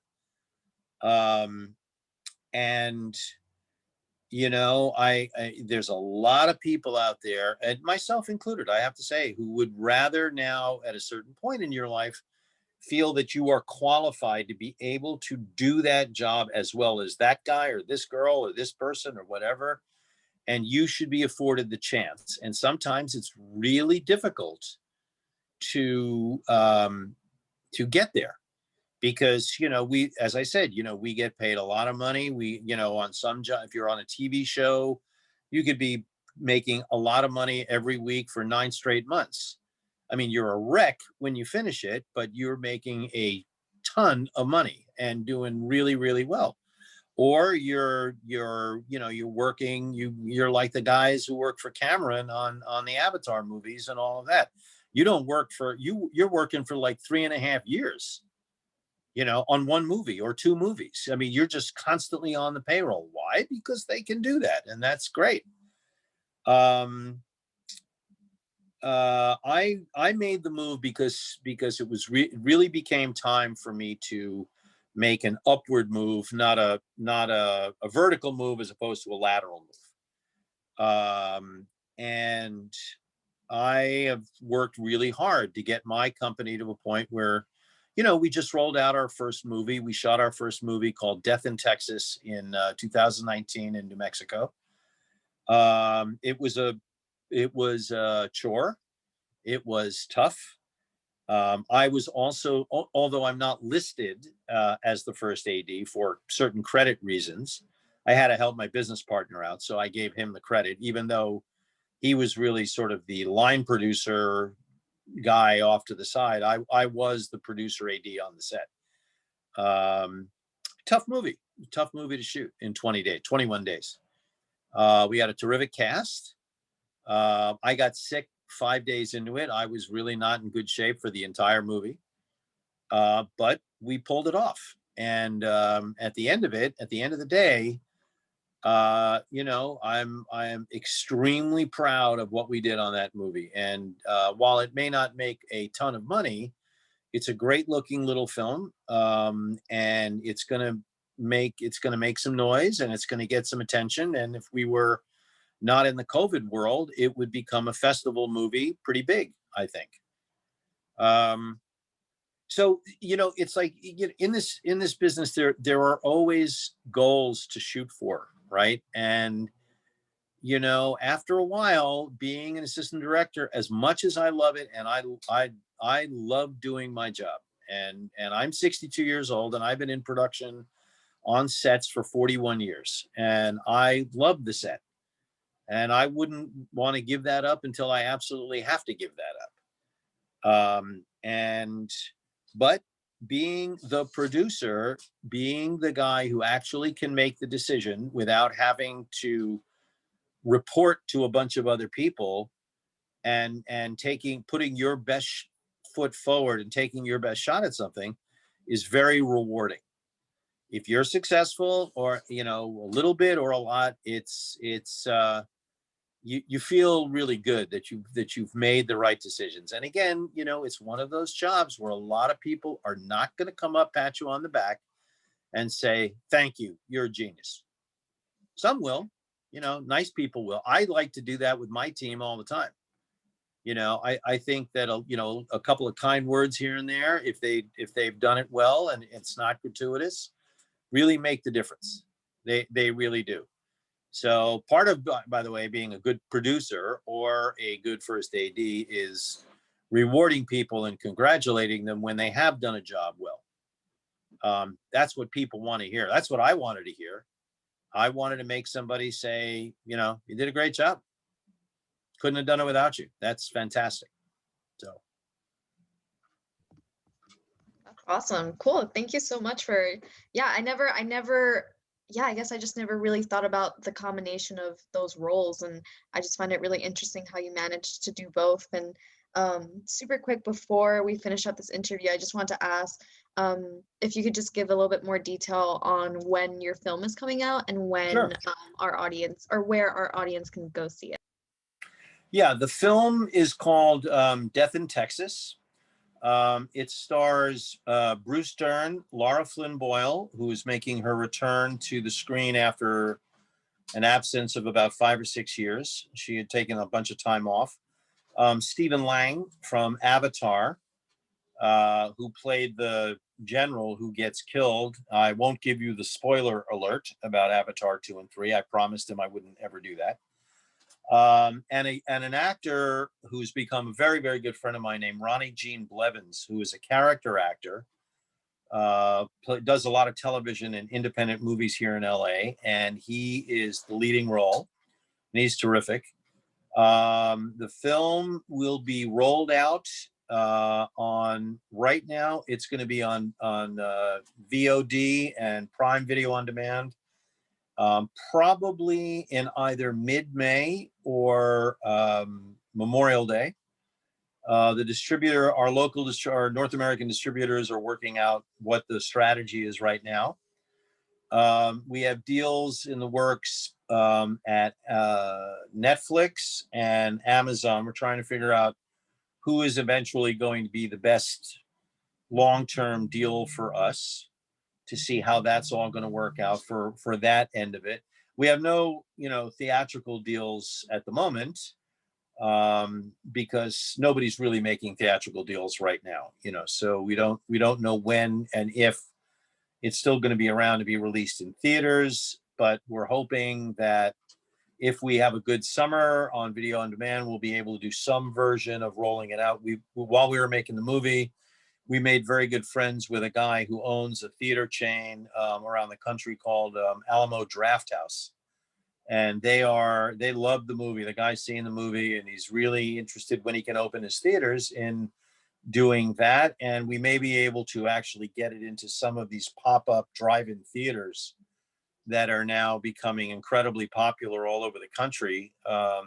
And you know, there's a lot of people out there, and myself included, I have to say, who would rather now at a certain point in your life feel that you are qualified to be able to do that job as well as that guy or this girl or this person or whatever, and you should be afforded the chance. And sometimes it's really difficult to get there, because, you know, we, as I said, you know, we get paid a lot of money. We, you know, on some job, if you're on a TV show, you could be making a lot of money every week for 9 straight months. I mean, you're a wreck when you finish it, but you're making a ton of money and doing really well. Or you're working, you're like the guys who work for Cameron on the Avatar movies and all of that. You don't work for, you're working for like 3.5 years, you know, on one movie or 2 movies. I mean, you're just constantly on the payroll. Why? Because they can do that, and that's great. I made the move because it was really became time for me to make an upward move, not a vertical move as opposed to a lateral move. And I have worked really hard to get my company to a point where, you know, we just rolled out our first movie. We shot our first movie called Death in Texas in 2019 in New Mexico. It was a chore. It was tough. I was also, although I'm not listed as the first AD for certain credit reasons, I had to help my business partner out. So I gave him the credit, even though he was really sort of the line producer guy off to the side. I was the producer AD on the set. Tough movie to shoot in 21 days. We had a terrific cast. I got sick 5 days into it. I was really not in good shape for the entire movie. But we pulled it off. And at the end of the day, you know, I'm extremely proud of what we did on that movie. And while it may not make a ton of money, it's a great looking little film, and it's gonna make some noise, and it's gonna get some attention. And if we were not in the COVID world, it would become a festival movie pretty big, I think. So, you know, it's like in this business, there are always goals to shoot for, right? And, you know, after a while, being an assistant director, as much as I love it, and I love doing my job, and I'm 62 years old, and I've been in production on sets for 41 years, and I love the set, and I wouldn't want to give that up until I absolutely have to give that up. But being the producer, being the guy who actually can make the decision without having to report to a bunch of other people, and putting your best foot forward and taking your best shot at something, is very rewarding. If you're successful, or, you know, a little bit or a lot, you feel really good that you've made the right decisions. And again, you know, it's one of those jobs where a lot of people are not going to come up, pat you on the back, and say, thank you, you're a genius. Some will, you know, nice people will. I like to do that with my team all the time. You know, I think that, you know, a couple of kind words here and there, if they've done it well and it's not gratuitous, really make the difference. They really do. So part of, by the way, being a good producer or a good first AD is rewarding people and congratulating them when they have done a job well. That's what people want to hear. That's what I wanted to hear. I wanted to make somebody say, you know, you did a great job. Couldn't have done it without you. That's fantastic. So. Awesome. Cool. Thank you so much for, yeah, I never, yeah, I guess I just never really thought about the combination of those roles. And I just find it really interesting how you managed to do both. And super quick before we finish up this interview, I just want to ask if you could just give a little bit more detail on when your film is coming out and when Sure. our audience or where our audience can go see it. Yeah, the film is called Death in Texas. It stars Bruce Dern, Laura Flynn Boyle, who is making her return to the screen after an absence of about 5 or 6 years. She had taken a bunch of time off. Stephen Lang from Avatar, who played the general who gets killed. I won't give you the spoiler alert about Avatar 2 and 3. I promised him I wouldn't ever do that. And an actor who's become a very, very good friend of mine named Ronnie Jean Blevins, who is a character actor, does a lot of television and independent movies here in LA, and he is the leading role, and he's terrific. The film will be rolled out on, right now, it's going to be on VOD and Prime Video on Demand. Probably in either mid-May or Memorial Day. The distributor, our North American distributors are working out what the strategy is right now. We have deals in the works at Netflix and Amazon. We're trying to figure out who is eventually going to be the best long-term deal for us, to see how that's all going to work out for that end of it. We have no, theatrical deals at the moment, because nobody's really making theatrical deals right now, so we don't know when and if it's still going to be around to be released in theaters, but we're hoping that if we have a good summer on video on demand, we'll be able to do some version of rolling it out. While we were making the movie, we made very good friends with a guy who owns a theater chain around the country called Alamo Drafthouse. And they love the movie. The guy's seeing the movie and he's really interested when he can open his theaters in doing that. And we may be able to actually get it into some of these pop-up drive-in theaters that are now becoming incredibly popular all over the country.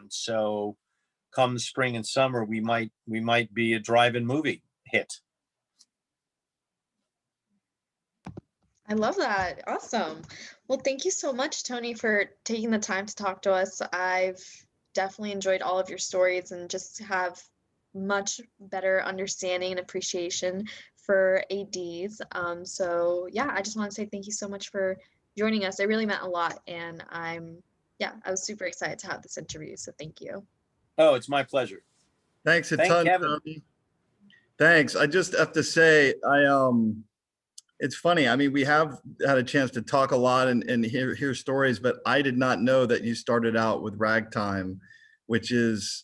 So come the spring and summer, we might be a drive-in movie hit. I love that. Awesome. Well, thank you so much, Tony, for taking the time to talk to us. I've definitely enjoyed all of your stories and just have much better understanding and appreciation for ADs. So yeah, I just want to say thank you so much for joining us. It really meant a lot. And I was super excited to have this interview. So thank you. Oh, it's my pleasure. Thanks a ton, Kevin. Tony. Thanks. I just have to say, it's funny. I mean, we have had a chance to talk a lot and hear stories, but I did not know that you started out with Ragtime, which is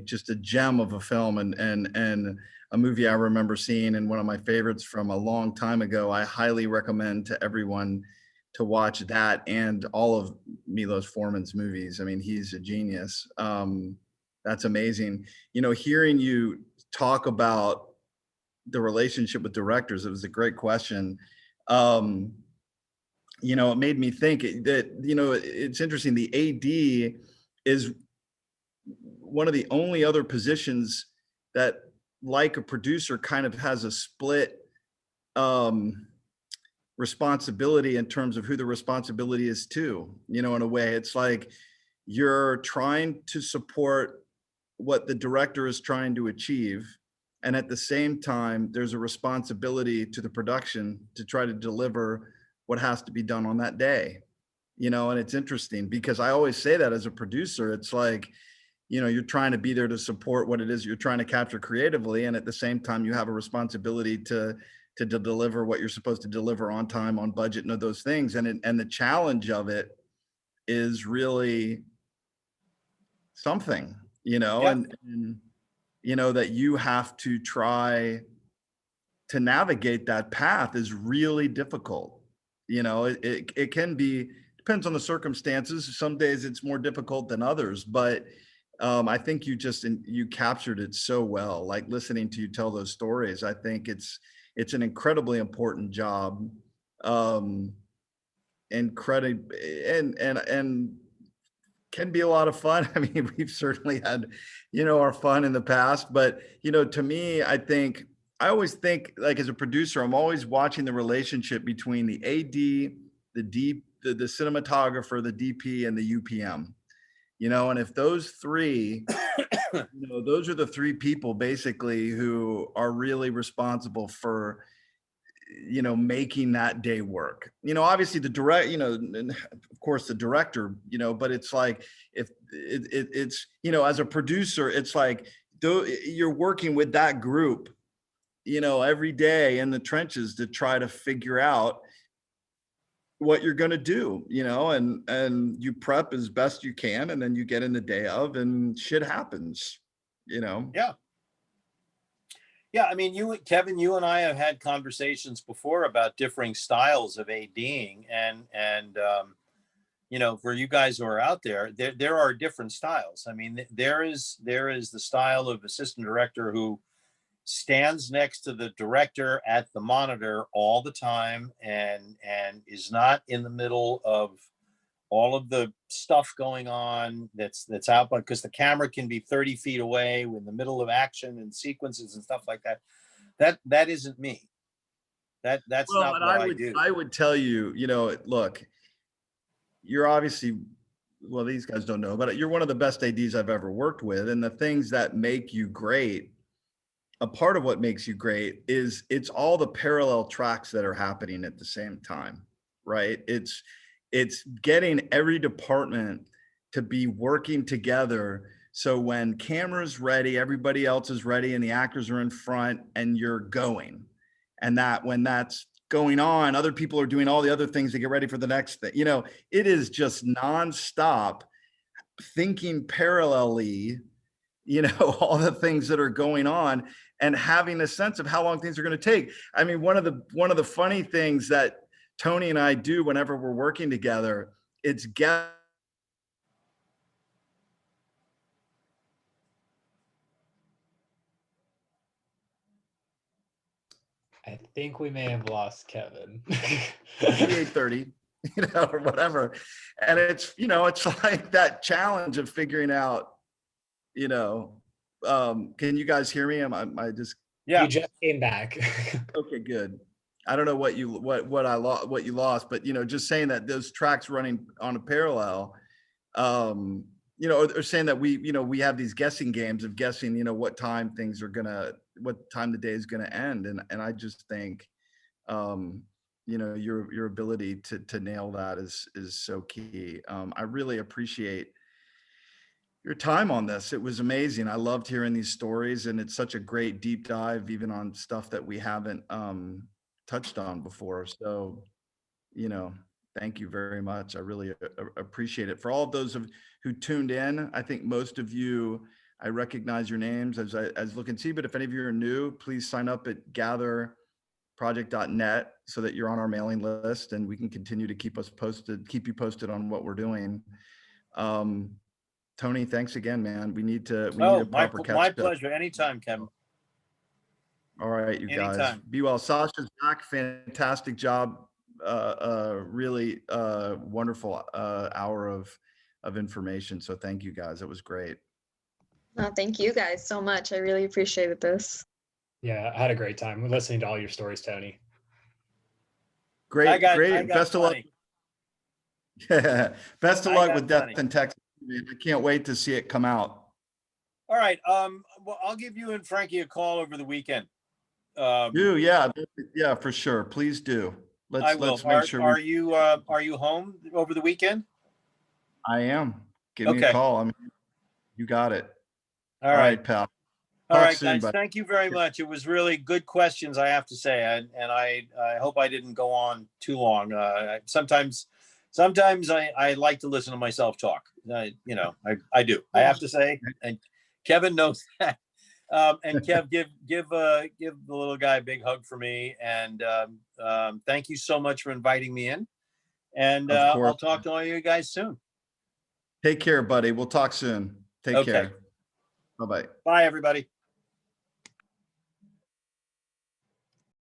just a gem of a film and a movie I remember seeing, and one of my favorites from a long time ago. I highly recommend to everyone to watch that and all of Milos Forman's movies. I mean, he's a genius. That's amazing. Hearing you talk about the relationship with directors, it was a great question. It made me think that, it's interesting. The AD is one of the only other positions that, like a producer, kind of has a split responsibility in terms of who the responsibility is to, in a way. It's like you're trying to support what the director is trying to achieve, and at the same time there's a responsibility to the production to try to deliver what has to be done on that day. And it's interesting because I always say that as a producer, it's like, you're trying to be there to support what it is you're trying to capture creatively, and at the same time you have a responsibility to deliver what you're supposed to deliver on time, on budget, and those things. And the challenge of it, is really something, you know, Yeah. and you know, that you have to try to navigate that path is really difficult. You know, it can be, depends on the circumstances. Some days it's more difficult than others, but I think you captured it so well. Like listening to you tell those stories, I think it's an incredibly important job. Um, incredible and can be a lot of fun. I mean, we've certainly had, you know, our fun in the past, but you know, to me, I always think like as a producer, I'm always watching the relationship between the AD, the cinematographer, the DP, and the UPM. You know, and if those three, you know, those are the three people basically who are really responsible for, you know, making that day work. You know, obviously the direct, you know, and of course the director, you know, but it's like if it's, you know, as a producer, it's like though you're working with that group, you know, every day in the trenches to try to figure out what you're going to do, you know, and you prep as best you can, and then you get in the day of, and shit happens, you know. Yeah. Yeah, I mean, Kevin, you and I have had conversations before about differing styles of ADing, and you know, for you guys who are out there, there are different styles. I mean, there is the style of assistant director who stands next to the director at the monitor all the time and is not in the middle of all of the stuff going on that's out, because the camera can be 30 feet away in the middle of action and sequences and stuff like that. That isn't me. That's Well, not and what I do. I would tell you, you know, look, you're obviously, well, these guys don't know, but you're one of the best ADs I've ever worked with. And the things that make you great, a part of what makes you great is it's all the parallel tracks that are happening at the same time, right? It's getting every department to be working together. So when camera's ready, everybody else is ready and the actors are in front and you're going. And that when that's going on, other people are doing all the other things to get ready for the next thing. You know, it is just nonstop thinking parallelly, you know, all the things that are going on and having a sense of how long things are going to take. I mean, one of the funny things that Tony and I do whenever we're working together, it's get I think we may have lost Kevin. 8:30, you know, or whatever. And it's, you know, it's like that challenge of figuring out, you know, can you guys hear me? I just, Yeah. You just came back. okay, good. I don't know what you what you lost, but you know, just saying that those tracks running on a parallel, you know, or saying that we, you know, we have these guessing games of guessing, you know, what time the day is gonna end, and I just think, you know, your ability to nail that is so key. I really appreciate your time on this. It was amazing. I loved hearing these stories, and it's such a great deep dive, even on stuff that we haven't touched on before. So, you know, thank you very much. I really appreciate it. For all of those who tuned in, I think most of you, I recognize your names as look and see, but if any of you are new, please sign up at gatherproject.net so that you're on our mailing list and we can continue to keep you posted on what we're doing. Tony, thanks again, man. We need a proper catch my up. pleasure. Anytime, Kevin. All right, you guys. Anytime. Be well. Sasha's back. Fantastic job. Really wonderful hour of information. So thank you guys. It was great. No, thank you guys so much. I really appreciated this. Yeah, I had a great time listening to all your stories, Tony. Great. I got Best of luck. Best of I luck got with Death plenty. in Texas. I can't wait to see it come out. All right. Well, I'll give you and Frankie a call over the weekend. Yeah, for sure. Please do. I will. Let's make sure Are you home over the weekend? I am. Give me a Okay. call. I mean, you got it. All right, pal. All Talk right, soon, guys. buddy. Thank you very much. It was really good questions, I have to say, and I hope I didn't go on too long. Sometimes sometimes I like to listen to myself talk. You know, I do. I have to say, and Kevin knows that. And Kev, give the little guy a big hug for me. And thank you so much for inviting me in. And Of course. I'll talk to all you guys soon. Take care, buddy. We'll talk soon. Take Okay. care. Bye-bye. Bye, everybody.